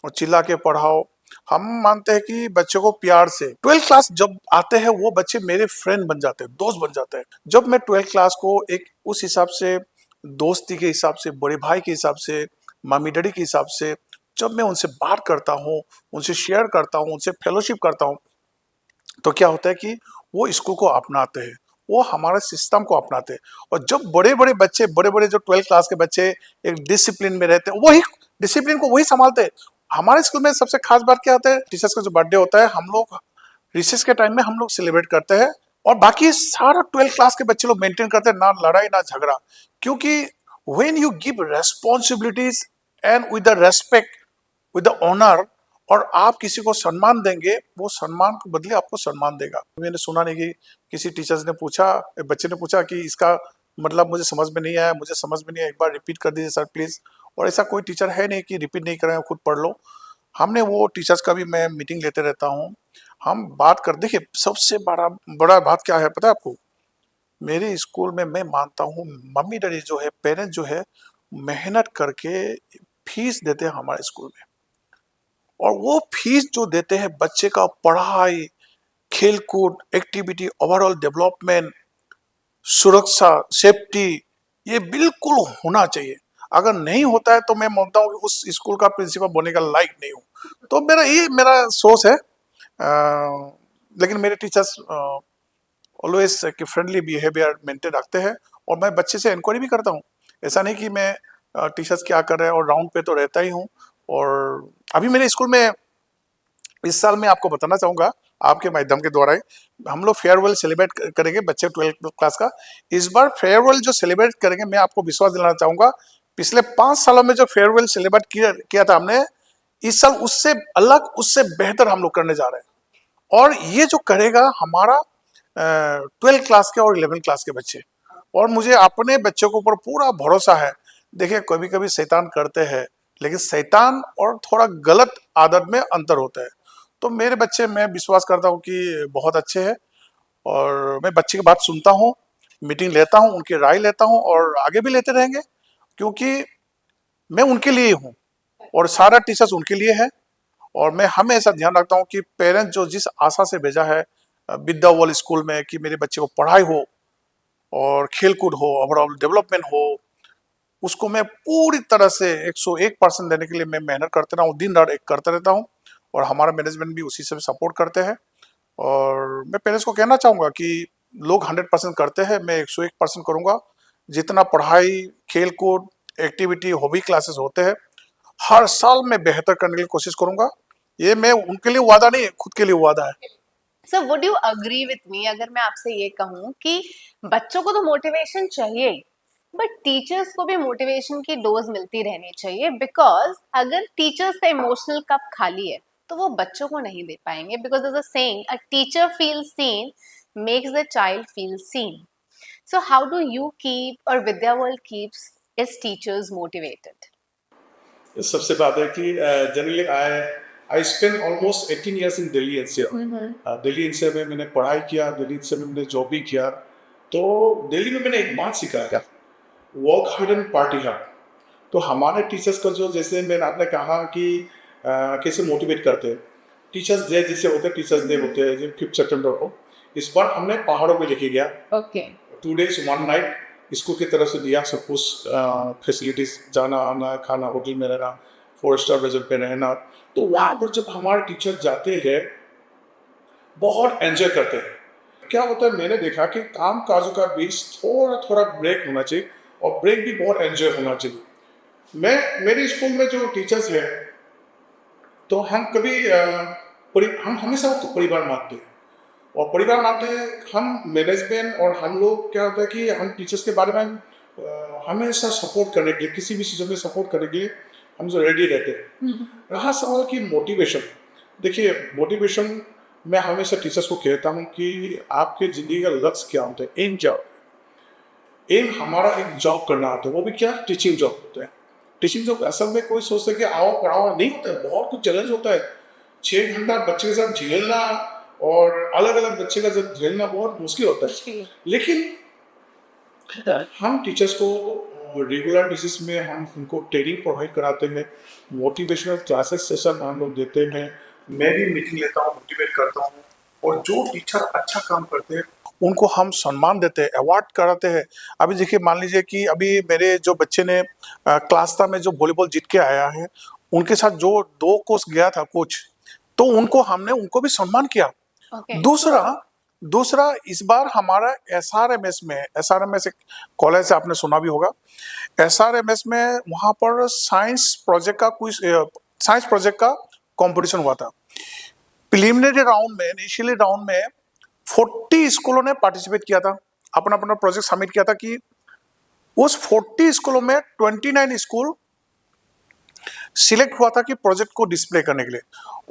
[SPEAKER 2] और चिल्ला के पढ़ाओ। हम मानते हैं कि बच्चों को प्यार से 12th क्लास जब आते हैं वो बच्चे मेरे फ्रेंड बन जाते हैं, दोस्त बन जाते हैं। जब मैं 12th क्लास को एक उस हिसाब से दोस्ती के हिसाब से, बड़े भाई के हिसाब से, मामी डैडी के हिसाब से जब मैं उनसे बात करता हूँ, उनसे शेयर करता हूँ, उनसे फेलोशिप करता हूँ, तो क्या होता है कि वो स्कूल को अपनाते हैं, वो हमारे सिस्टम को अपनाते हैं। और जब बड़े बड़े बच्चे, बड़े बड़े जो 12th क्लास के बच्चे एक डिसिप्लिन में रहते हैं, वही डिसिप्लिन को वही संभालते हैं। हमारे स्कूल में सबसे खास बात क्या होता है, टीचर्स का जो बर्थडे होता है हम लोग रिसेस के टाइम में हम लोग सेलिब्रेट करते हैं। और बाकी सारा 12th क्लास के बच्चे लोग मेंटेन करते हैं, ना लड़ाई ना झगड़ा। क्योंकि when you give responsibilities and with the respect, with the honour, और आप किसी को सम्मान देंगे, वो सम्मान के बदले आपको सम्मान देगा। मैंने सुना नहीं कि किसी टीचर्स ने पूछा, बच्चे ने पूछा कि इसका मतलब मुझे समझ में नहीं आया, मुझे समझ में नहीं आया, एक बार रिपीट कर दीजिए सर प्लीज। और ऐसा कोई टीचर है नहीं कि रिपीट नहीं करें, खुद पढ़ लो। हमने वो टीचर्स का भी मैं मीटिंग लेते रहता हूँ, हम बात कर। देखिए सबसे बड़ा बड़ा बात क्या है पता है आपको, मेरे स्कूल में मैं मानता हूँ मम्मी डैडी जो है, पेरेंट्स जो है, मेहनत करके फीस देते हैं हमारे स्कूल में। और वो फीस जो देते हैं बच्चे का पढ़ाई, खेलकूद, एक्टिविटी, ओवरऑल डेवलपमेंट, सुरक्षा, सेफ्टी, ये बिल्कुल होना चाहिए। अगर नहीं होता है तो मैं मानता हूँ कि उस स्कूल का प्रिंसिपल बनने का लायक नहीं हूँ। तो मेरा सोच है। लेकिन मेरे टीचर्स ऑलवेज कि फ्रेंडली बिहेवियर मेंटेन रखते हैं। और मैं बच्चे से इंक्वायरी भी करता हूँ, ऐसा नहीं कि मैं टीचर्स क्या कर रहे हैं, और राउंड पे तो रहता ही हूँ। और अभी मेरे स्कूल में इस साल मैं आपको बताना चाहूंगा आपके माध्यम के द्वारा ही, हम लोग फेयरवेल सेलिब्रेट करेंगे बच्चे 12th क्लास का। इस बार फेयरवेल जो सेलिब्रेट करेंगे, मैं आपको विश्वास दिलाना चाहूंगा, पिछले 5 सालों में जो फेयरवेल सेलिब्रेट किया था हमने, इस साल उससे अलग, उससे बेहतर हम लोग करने जा रहे हैं। और ये जो करेगा हमारा 12th क्लास के और 11th क्लास के बच्चे। और मुझे अपने बच्चों के ऊपर पूरा भरोसा है। देखिए कभी कभी शैतान करते हैं, लेकिन शैतान और थोड़ा गलत आदत में अंतर होता है। तो मेरे बच्चे, मैं विश्वास करता हूँ कि बहुत अच्छे हैं। और मैं बच्चे की बात सुनता हूँ, मीटिंग लेता हूँ, उनकी राय लेता हूँ, और आगे भी लेते रहेंगे। क्योंकि मैं उनके लिए ही हूँ और सारा टीचर्स उनके लिए है। और मैं हमेशा ध्यान रखता हूँ कि पेरेंट्स जो जिस आशा से भेजा है विद्या वर्ल्ड स्कूल में, कि मेरे बच्चे को पढ़ाई हो और खेलकूद हो, ओवरऑल डेवलपमेंट हो, उसको मैं पूरी तरह से 101% देने के लिए मैं मेहनत करते रहा हूँ, दिन रात एक करता रहता हूँ। और हमारा मैनेजमेंट भी उसी से सपोर्ट करते हैं। और मैं पेरेंट्स को कहना चाहूँगा कि लोग 100% करते हैं, मैं 101% करूँगा। जितना पढ़ाई, खेलकूद, एक्टिविटी, हॉबी क्लासेस होते हैं, हर साल मैं बेहतर करने की कोशिश करूँगा। ये मैं उनके लिए वादा नहीं, खुद के लिए वादा है।
[SPEAKER 1] So would you agree with me अगर मैं आपसे ये कहूँ कि बच्चों को तो मोटिवेशन चाहिए, बट टीचर्स को भी मोटिवेशन की डोज मिलती रहनी चाहिए, बिकॉज अगर टीचर्स का इमोशनल कप खाली है तो वो बच्चों को नहीं दे पाएंगे। Because there's a saying, a teacher feels seen makes the child feel seen. So how do you keep, or Vidya World keeps its teachers motivated?
[SPEAKER 2] सबसे बात है कि generally I spend almost 18 years in Delhi NCR. Delhi NCR में मैंने पढ़ाई किया, दिल्ली एनसीआर में मैंने जॉब भी किया। तो दिल्ली में मैंने एक बात सीखा है, work hard and party hard. तो हमारे टीचर्स का जो, जैसे मैंने आपने कहा कि कैसे मोटिवेट करते हैं, टीचर्स डे जैसे होते हैं, टीचर्स डे होते हैं जो 5 सितंबर को, इस बार हमने पहाड़ों में लेके गया।
[SPEAKER 1] Okay.
[SPEAKER 2] 2 days 1 night स्कूल की तरफ से दिया सब कुछ, फैसिलिटीज, जाना आना, खाना, होटल में रहना, 4 स्टार रिजॉर्ट पे रहना। तो वहाँ पर जब हमारे टीचर जाते हैं, बहुत एंजॉय करते हैं। क्या होता है, मैंने देखा कि काम काजों का बीच थोड़ा थोड़ा ब्रेक होना चाहिए, और ब्रेक भी बहुत एंजॉय होना चाहिए। मैं मेरे स्कूल में जो टीचर्स हैं, तो हम कभी हम हमेशा उसको परिवार मानते हैं। और परिवार मानते हैं, हम मैनेजमेंट और हम लोग क्या होता है कि हम टीचर्स के बारे में हमेशा सपोर्ट करने के लिए, किसी भी चीज़ों में सपोर्ट करने के लिए हम जो रेडी रहते हैं। रहा सवाल की मोटिवेशन, देखिए मोटिवेशन, मैं हमेशा टीचर्स को कहता हूँ कि आपके ज़िंदगी का लक्ष्य क्या होता है, एम क्या होता है। एम हमारा एक जॉब करना होता है, वो भी क्या, टीचिंग जॉब होता है। टीचिंग जॉब असल में कोई सोचता है कि आओ पढ़ाओ, नहीं होता है, बहुत कुछ चैलेंज होता है। 6 घंटा बच्चे के साथ झेलना और अलग अलग बच्चे का साथ झेलना बहुत मुश्किल होता है। लेकिन हम टीचर्स को रेगुलर बेसिस में हम उनको ट्रेनिंग प्रोवाइड कराते हैं, मोटिवेशनल क्लासेस सेशन हम लोग देते हैं, मैं भी मीटिंग लेता हूँ, मोटिवेट करता हूँ। और जो टीचर अच्छा काम करते हैं उनको हम सम्मान देते हैं, अवार्ड कराते हैं। अभी देखिए, मान लीजिए कि अभी मेरे जो बच्चे ने क्लासता में जो वॉलीबॉल जीत के आया है, उनके साथ जो 2 कोच गया था कोच, तो उनको हमने उनको भी सम्मान किया। दूसरा दूसरा इस बार हमारा एसआरएमएस एक कॉलेज है, आपने सुना भी होगा। एसआरएमएस में वहां पर साइंस प्रोजेक्ट का कंपटीशन हुआ था। प्रिलिमिनरी राउंड में, इनिशियली राउंड में 40 स्कूलों ने पार्टिसिपेट किया था, अपना अपना प्रोजेक्ट सबमिट किया था। कि उस 40 स्कूलों में 29 स्कूल सिलेक्ट हुआ था कि प्रोजेक्ट को डिस्प्ले करने के लिए।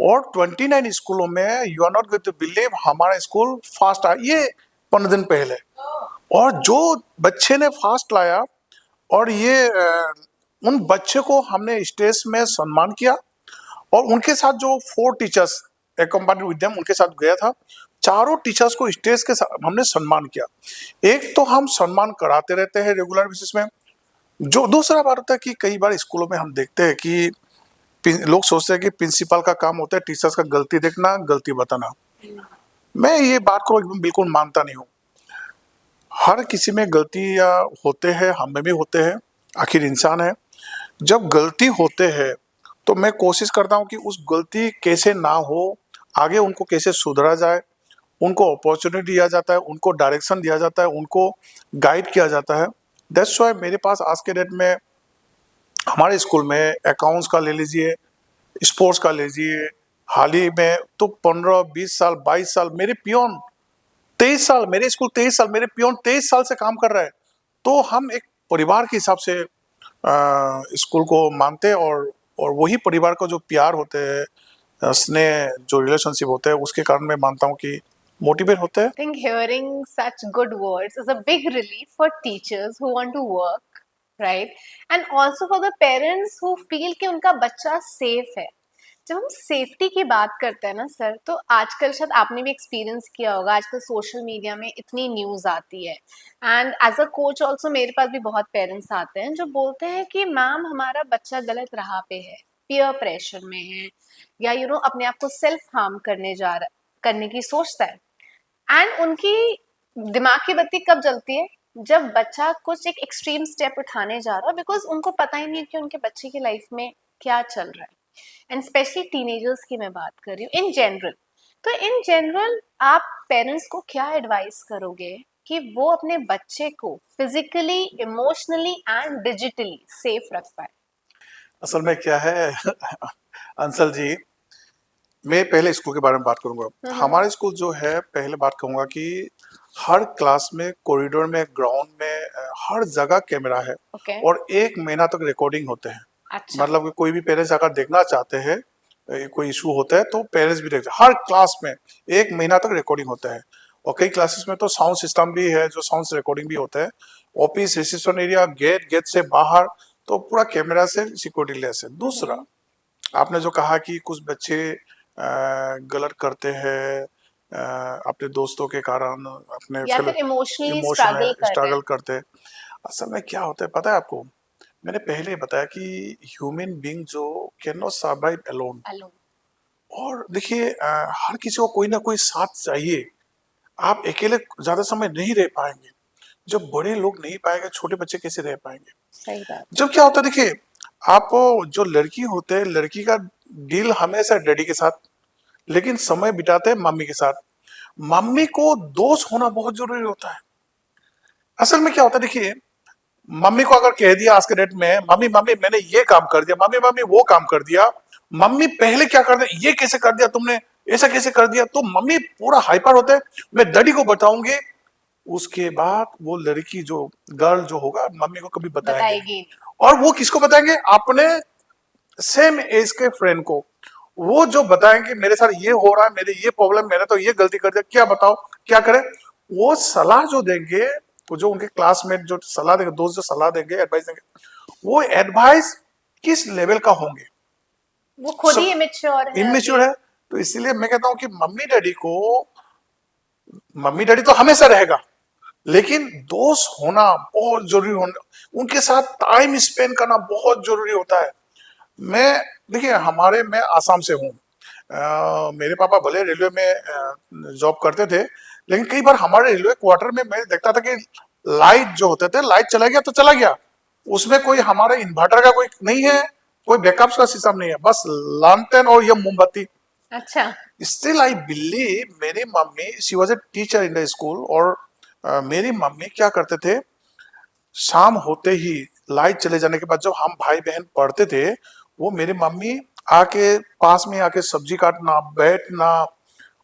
[SPEAKER 2] और 29 स्कूलों में, you are not going to believe, हमारा स्कूल फर्स्ट आया, ये 15 दिन पहले। और जो बच्चे ने फर्स्ट लाया, और ये उन बच्चे को हमने स्टेज में सम्मान किया। और उनके साथ जो 4 टीचर्स एकम्पानी विद देम, उनके साथ गया था, चारों टीचर्स को स्टेज के साथ हमने सम्मान किया। एक तो हम सम्मान कराते रहते हैं रेगुलर बेसिस में। जो दूसरा बात होता है कि कई बार स्कूलों में हम देखते हैं कि लोग सोचते हैं कि प्रिंसिपल का काम होता है टीचर्स का गलती देखना, गलती बताना। मैं ये बात को एकदम बिल्कुल मानता नहीं हूँ। हर किसी में गलतियां होते हैं, हम में भी होते हैं, आखिर इंसान है। जब गलती होते हैं तो मैं कोशिश करता हूँ कि उस गलती कैसे ना हो, आगे उनको कैसे सुधरा जाए, उनको अपॉर्चुनिटी दिया जाता है, उनको डायरेक्शन दिया जाता है, उनको गाइड किया जाता है। दैट्स व्हाई मेरे पास आज के डेट में हमारे स्कूल में अकाउंट्स का ले लीजिए, स्पोर्ट्स का ले लीजिए, हाल ही में तो 15-20 साल 22 साल मेरे पियोन 23 साल, मेरे स्कूल 23 साल, मेरे पियोन 23 साल से काम कर रहा है। तो हम एक परिवार के हिसाब से स्कूल को मानते हैं। और वही परिवार का जो प्यार होते हैं, स्नेह, जो रिलेशनशिप होते हैं, उसके कारण मैं मानता हूँ कि मोटिवेट होते हैं।
[SPEAKER 1] I think hearing such good words is a big relief for teachers who want to work, right? And also for the parents who feel कि उनका बच्चा safe है। जब हम सेफ्टी की बात करते हैं ना सर, तो आजकल शायद आपने भी एक्सपीरियंस किया होगा, आजकल सोशल मीडिया में इतनी न्यूज़ आती है। And as a coach also मेरे पास भी बहुत पेरेंट्स आते हैं जो बोलते हैं कि मैम हमारा बच्चा गलत राह पे है, पीयर प्रेशर में है, या अपने आप को सेल्फ हार्म करने की सोचता है। एंड उनकी दिमाग की बत्ती कब जलती है, जब बच्चा कुछ एक एक्सट्रीम स्टेप उठाने जा रहा है, बिकॉज उनको पता ही नहीं है कि उनके बच्चे की लाइफ में क्या चल रहा है। एंड स्पेशली टीनेजर्स की मैं बात कर रही हूँ इन जनरल। तो इन जनरल आप पेरेंट्स को क्या एडवाइस करोगे कि वो अपने बच्चे को physically, emotionally and digitally safe रख पाए?
[SPEAKER 2] असल में क्या है अंसल जी, मैं पहले स्कूल के बारे में बात करूंगा। हमारे स्कूल जो है, पहले बात कहूंगा कि हर क्लास में, कॉरिडोर में, ग्राउंड में, हर जगह कैमरा है। और 1 महीना तक रिकॉर्डिंग होते हैं।
[SPEAKER 1] अच्छा।
[SPEAKER 2] मतलब कि कोई भी पेरेंट्स अगर देखना चाहते हैं, कोई इशू होता है, तो पेरेंट्स भी देखते हैं। हर क्लास में 1 महीना तक रिकॉर्डिंग होता है। और कई क्लासेस में तो साउंड सिस्टम भी है, जो साउंड रिकॉर्डिंग भी होता है। ऑफिस, रिसेप्शन एरिया, गेट से बाहर, तो पूरा कैमरा से सिक्योरिटी लेस है। दूसरा, आपने जो कहा कि कुछ बच्चे गलत करते हैं अपने दोस्तों के कारण, अपने
[SPEAKER 1] या फिर इमोशनली
[SPEAKER 2] स्ट्रगल करते हैं। असल में क्या होता है पता है आपको, मैंने पहले ही बताया कि ह्यूमन बीइंग जो कैन नॉट सर्वाइव अलोन। और देखिए, हर किसी को कोई ना कोई साथ चाहिए। आप अकेले ज्यादा समय नहीं रह पाएंगे। जब बड़े लोग नहीं पाएंगे, छोटे बच्चे कैसे रह पाएंगे?
[SPEAKER 1] सही बात।
[SPEAKER 2] जब क्या होता है, देखिए, आप जो लड़की होते हैं, लड़की का दिल हमेशा डैडी के साथ, लेकिन समय बिताते हैं मम्मी के साथ। मम्मी को दोस्त होना बहुत जरूरी होता है। असल में क्या होता है, देखिए, मम्मी को अगर कह दिया आज के डेट में, मम्मी मम्मी मैंने ये काम कर दिया, मम्मी मम्मी वो काम कर दिया, मम्मी पहले क्या कर दिया, ये कैसे कर दिया तुमने, ऐसा कैसे कर दिया, तो मम्मी पूरा हाइपर होते हैं, मैं डैडी को बताऊंगी। उसके बाद वो लड़की जो गर्ल जो होगा मम्मी को कभी बताएंगे नहीं।
[SPEAKER 1] बताएगी नहीं।
[SPEAKER 2] और वो किसको बताएंगे, अपने सेम एज के फ्रेंड को। वो जो बताएंगे मेरे साथ ये हो रहा है, मेरे ये प्रॉब्लम, मैंने तो ये गलती कर दिया, क्या बताओ क्या करें। वो सलाह जो देंगे, वो जो उनके क्लासमेट जो सलाह देंगे, दोस्त जो सलाह देंगे, एडवाइस देंगे, वो एडवाइस किस लेवल का होंगे,
[SPEAKER 1] वो खुद ही
[SPEAKER 2] सब
[SPEAKER 1] इमेच्योर है अभी।
[SPEAKER 2] इमेच्योर है। तो इसीलिए मैं कहता हूं कि मम्मी डैडी तो हमेशा रहेगा, लेकिन दोस्त होना बहुत जरूरी, होना उनके साथ टाइम स्पेंड करना बहुत जरूरी होता है। मैं देखिए, मैं आसाम से हूँ। मेरे पापा भले रेलवे में जॉब करते थे, लेकिन कई बार हमारे रेलवे क्वार्टर में मैं देखता था कि लाइट जो होते थे, लाइट चला गया तो चला गया, उसमें कोई हमारे इन्वर्टर का कोई नहीं है, कोई बैकअप का सिस्टम नहीं है, बस लैंटर्न और ये मोमबत्ती।
[SPEAKER 1] अच्छा।
[SPEAKER 2] स्टिल आई बिलीव, मेरी mummy she was a teacher in the school, और मेरी मम्मी क्या करते थे, शाम होते ही लाइट चले जाने के बाद जब हम भाई बहन पढ़ते थे, वो मेरी मम्मी आके पास में आके सब्जी काटना, बैठना।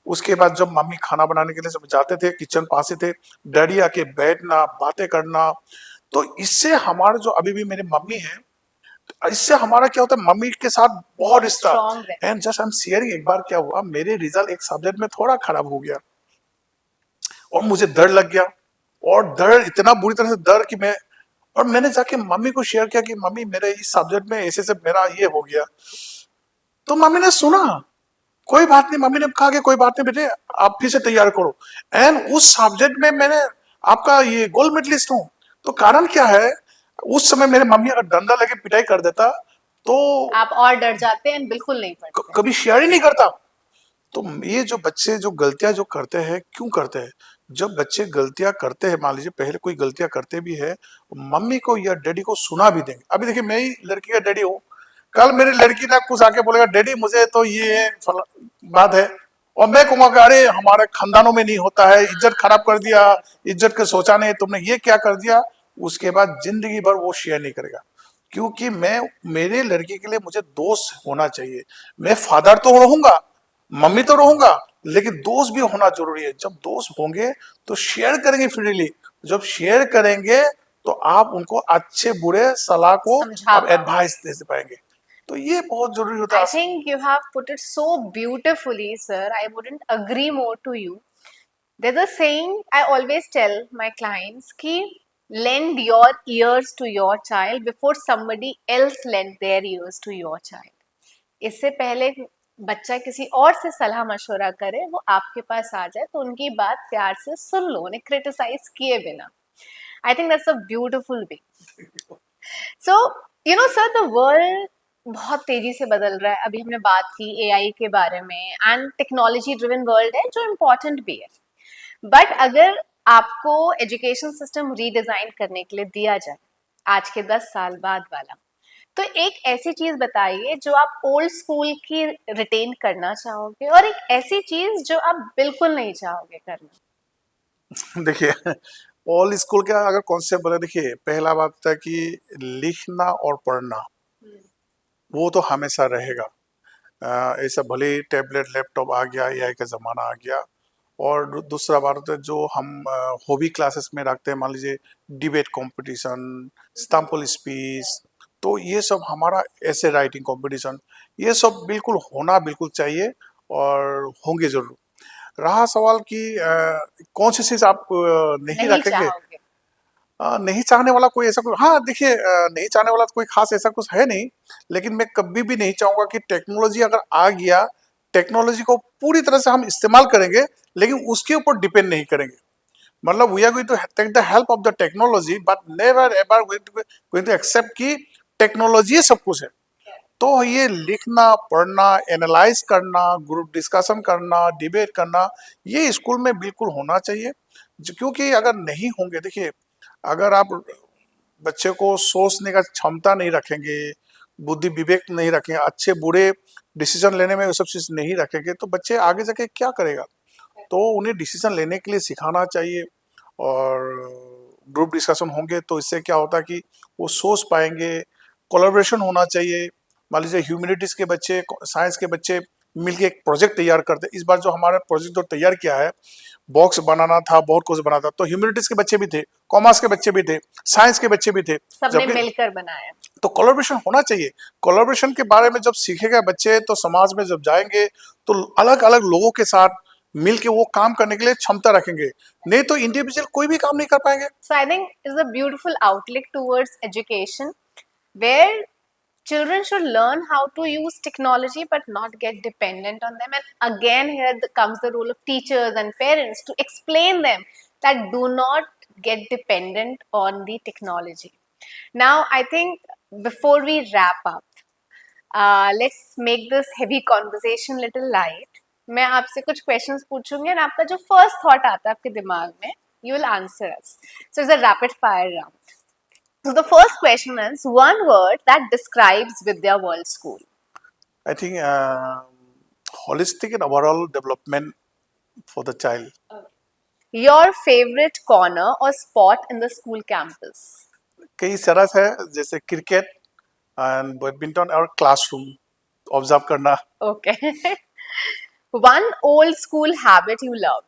[SPEAKER 2] उसके बाद जब मम्मी खाना बनाने के लिए सब जाते थे, किचन पास ही थे, डैडी आके बैठना, बातें करना। तो इससे हमारा जो अभी भी मेरी मम्मी है, इससे हमारा क्या होता है, मम्मी के साथ बहुत
[SPEAKER 1] बहुत
[SPEAKER 2] रिश्ता।
[SPEAKER 1] स्ट्रांग रहता
[SPEAKER 2] and just I am sharing, एक बार क्या हुआ, मेरे रिजल्ट एक सब्जेक्ट में थोड़ा खराब हो गया, और मुझे डर लग गया, और डर इतना बुरी तरह से डर कि मैंने जाके मम्मी को शेयर किया कि मम्मी मेरे इस सब्जेक्ट में ऐसे से मेरा ये हो गया। तो मम्मी ने सुना, कोई बात नहीं, मम्मी ने कहा कि कोई बात नहीं बेटे, आप फिर से तैयार करो। एंड उस सब्जेक्ट में मैंने आपका ये गोल्ड मेडलिस्ट हूँ। तो कारण क्या है, उस समय मेरे मम्मी अगर डंडा लेके पिटाई कर देता तो
[SPEAKER 1] है। आप और डर जाते हैं, बिल्कुल नहीं पढ़ते।
[SPEAKER 2] कभी शेयर ही नहीं करता। तो ये जो बच्चे जो गलतियां जो करते हैं, क्यों करते हैं, जब बच्चे गलतियां करते हैं, मान लीजिए पहले कोई गलतियां करते भी है, मम्मी को या डैडी को सुना भी देंगे। अभी देखिए, मैं ही लड़की का डैडी हूँ, कल मेरी लड़की ना कुछ आके बोलेगा, डैडी मुझे तो ये बात है, और मैं कहूंगा अरे हमारे खानदानों में नहीं होता है, इज्जत खराब कर दिया, इज्जत का सोचा नहीं, तुमने ये क्या कर दिया। उसके बाद जिंदगी भर वो शेयर नहीं करेगा, क्योंकि मैं मेरे लड़की के लिए मुझे दोस्त होना चाहिए। मैं फादर तो रहूंगा, मम्मी तो रहूंगा, लेकिन दोस्त भी होना जरूरी है। जब दोस्त होंगे तो शेयर करेंगे फ्रीली, जब शेयर करेंगे तो आप उनको अच्छे बुरे सलाह को
[SPEAKER 1] समझा
[SPEAKER 2] आप
[SPEAKER 1] पाओ।
[SPEAKER 2] एडवाइस दे पाएंगे। तो ये बहुत जरूरी होता
[SPEAKER 1] I
[SPEAKER 2] है।
[SPEAKER 1] think you have put it so beautifully, sir. I wouldn't agree more to you. There's a saying I always tell my clients ki lend your ears to your child before somebody else lend their ears to your child. इससे पहले बच्चा किसी और से सलाह मशवरा करे, वो आपके पास आ जाए तो उनकी बात प्यार से सुन लो, उन्हें क्रिटिसाइज किए बिना। I think that's a beautiful way. So you know sir, the world बहुत तेजी से बदल रहा है। अभी हमने बात की एआई के बारे में, एंड टेक्नोलॉजी ड्रिवन वर्ल्ड है जो इम्पोर्टेंट भी है। बट अगर आपको एजुकेशन सिस्टम रीडिजाइन करने के लिए दिया जाए आज के 10 साल बाद वाला, तो एक ऐसी चीज बताइए जो आप ओल्ड स्कूल की रिटेन करना चाहोगे, और एक ऐसी चीज जो आप बिल्कुल नहीं चाहोगे करना।
[SPEAKER 2] देखिए, ऑल स्कूल का अगर कॉन्सेप्ट बोले, देखिए पहला बात है कि लिखना और पढ़ना वो तो हमेशा रहेगा। ऐसा भले ही टैबलेट लैपटॉप आ गया, एआई का जमाना आ गया। और दूसरा बात होता है जो हम हॉबी क्लासेस में रखते हैं, मान लीजिए डिबेट कंपटीशन, स्टम्पल स्पीच, तो ये सब हमारा ऐसे राइटिंग कंपटीशन, ये सब बिल्कुल होना बिल्कुल चाहिए, और होंगे जरूर। रहा सवाल कि कौन सी चीज आप नहीं
[SPEAKER 1] नहीं
[SPEAKER 2] रखेंगे,
[SPEAKER 1] चाहोगे।
[SPEAKER 2] नहीं चाहने वाला कोई ऐसा कोई, हाँ देखिए, नहीं चाहने वाला तो कोई खास ऐसा कुछ है नहीं। लेकिन मैं कभी भी नहीं चाहूंगा कि टेक्नोलॉजी अगर आ गया, टेक्नोलॉजी को पूरी तरह से हम इस्तेमाल करेंगे, लेकिन उसके ऊपर डिपेंड नहीं करेंगे। मतलब we are going to take the help of the technology, but never ever going to accept कि टेक्नोलॉजी सब कुछ है। तो ये लिखना, पढ़ना, एनालाइज करना, ग्रुप डिस्कशन करना, डिबेट करना, ये स्कूल में बिल्कुल होना चाहिए। क्योंकि अगर नहीं होंगे, देखिए, अगर आप बच्चे को सोचने का क्षमता नहीं रखेंगे, बुद्धि विवेक नहीं रखेंगे, अच्छे बुरे डिसीजन लेने में वो सब चीज नहीं रखेंगे, तो बच्चे आगे जाके क्या करेगा। तो उन्हें डिसीजन लेने के लिए सिखाना चाहिए, और ग्रुप डिस्कशन होंगे तो इससे क्या होता है कि वो सोच पाएंगे, कोलैबोरेशन होना चाहिए। मान लीजिए ह्यूमैनिटीज के बच्चे, साइंस के बच्चे मिलके एक प्रोजेक्ट तैयार करते। इस बार जो हमारा प्रोजेक्ट जो तैयार किया है, बॉक्स बनाना था, बहुत कुछ बनाना था, तो ह्यूमैनिटीज के बच्चे भी थे, कॉमर्स के बच्चे भी थे, साइंस के बच्चे भी थे,
[SPEAKER 1] सबने मिलकर बनाया।
[SPEAKER 2] तो कोलैबोरेशन होना चाहिए। कोलैबोरेशन के बारे में जब सीखेगा बच्चे तो समाज में जब जाएंगे तो अलग अलग लोगों के साथ मिलके वो काम करने के लिए क्षमता रखेंगे, नहीं तो इंडिविजुअल कोई भी काम नहीं कर पाएंगे।
[SPEAKER 1] So I think it's a beautiful outlook towards education where children should learn how to use technology but not get dependent on them. And again, here comes the role of teachers and parents to explain them that do not get dependent on the technology. Now, I think before we wrap up, let's make this heavy conversation little light. मैं आपसे कुछ questions पूछूंगी और आपका जो first thought आता है आपके दिमाग में, you will answer us. So it's a rapid fire round. So the first question is one word that describes Vidya World School.
[SPEAKER 2] I think holistic and overall development for the child.
[SPEAKER 1] Your favorite corner or spot in the school campus.
[SPEAKER 2] कई तरह है, जैसे क्रिकेट एंड बैडमिंटन और क्लासरूम ऑब्जर्व करना।
[SPEAKER 1] Okay. One old school habit you love.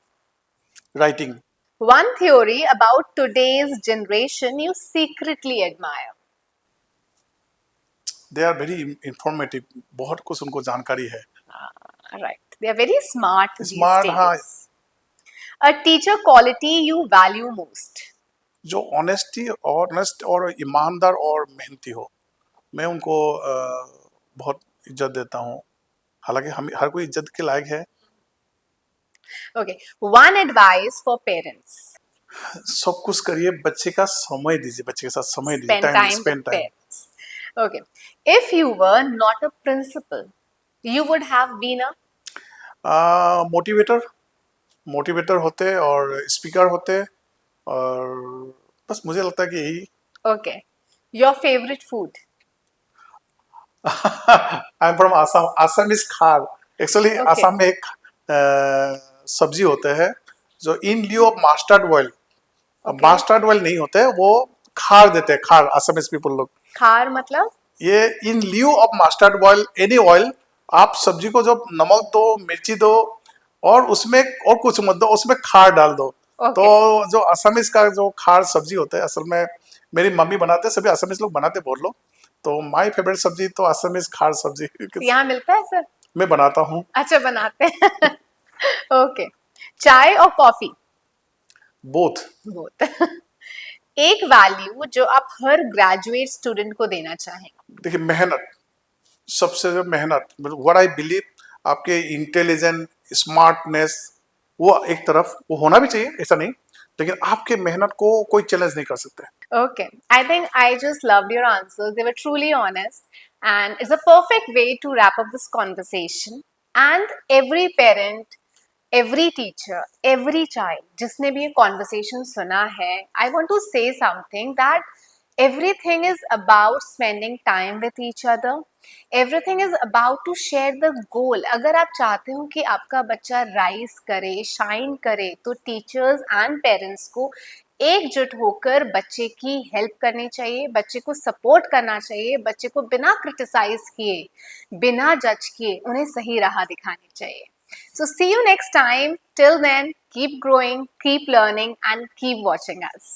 [SPEAKER 2] Writing.
[SPEAKER 1] One theory about today's generation you secretly admire.
[SPEAKER 2] They are very informative, बहुत कुछ उनको जानकारी है।
[SPEAKER 1] Right. They are very smart these
[SPEAKER 2] Smart,
[SPEAKER 1] days.
[SPEAKER 2] हाँ।
[SPEAKER 1] A teacher quality you value most.
[SPEAKER 2] जो ऑनेस्ट और ईमानदार और मेहनती हो, मैं उनको बहुत इज्जत देता हूँ। हालांकि हम हर कोई इज्जत के लायक है।
[SPEAKER 1] Okay. One advice for parents.
[SPEAKER 2] सब कुछ करिए, बच्चे का समय दीजिए, बच्चे के साथ समय दीजिए,
[SPEAKER 1] Spend time with parents. Okay. If you were not a principal, you would have been a
[SPEAKER 2] motivator होते और स्पीकर होते, और बस मुझे लगता है कि यही।
[SPEAKER 1] Okay. Your favorite food.
[SPEAKER 2] I am from Assam. Assam is khar. Actually
[SPEAKER 1] Okay.
[SPEAKER 2] Assam में एक सब्जी होते हैं जो in lieu of mustard oil,
[SPEAKER 1] Okay.
[SPEAKER 2] Mustard oil नहीं होते, वो खार देते हैं। खार आसामीज पीपल लोग,
[SPEAKER 1] खार मतलब?
[SPEAKER 2] ये in lieu of mustard oil, any oil, आप सब्जी को जब नमक दो, मिर्ची दो और उसमें और कुछ मत दो, उसमें खार डाल दो।
[SPEAKER 1] Okay.
[SPEAKER 2] तो जो असमीज का जो खार सब्जी होता है, असल में मेरी मम्मी बनाते हैं, सभी असमीज लोग बनाते हैं बहुत लोग। तो माय फेवरेट सब्जी तो असमीज खार सब्जी।
[SPEAKER 1] यहाँ मिलता है सर?
[SPEAKER 2] मैं बनाता हूँ।
[SPEAKER 1] अच्छा, बनाते हैं। ओके। चाय और कॉफी?
[SPEAKER 2] बोथ।
[SPEAKER 1] बोथ। एक वैल्यू जो आप हर ग्रेजुएट स्टूडेंट को देना चाहेंगे?
[SPEAKER 2] देखिए, मेहनत, सबसे जो मेहनत, व्हाट आई बिलीव, आपके इंटेलिजेंट, स्मार्टनेस, वो एक तरफ वो होना भी चाहिए, ऐसा नहीं, लेकिन आपके मेहनत को कोई चैलेंज नहीं कर सकते।
[SPEAKER 1] Okay, I think I just loved your answers. They were truly honest, and it's a perfect way to wrap up this conversation. And every parent, every teacher, every child, जिसने भी ये conversation सुना है, I want to say something that everything is about spending time with each other. Everything is about to share the goal. अगर आप चाहते हो कि आपका बच्चा rise करे, shine करे, तो teachers and parents को एकजुट होकर बच्चे की हेल्प करनी चाहिए, बच्चे को सपोर्ट करना चाहिए, बच्चे को बिना क्रिटिसाइज किए, बिना जज किए उन्हें सही राह दिखानी चाहिए। So see you next time. Till then, keep growing, keep learning and keep watching us.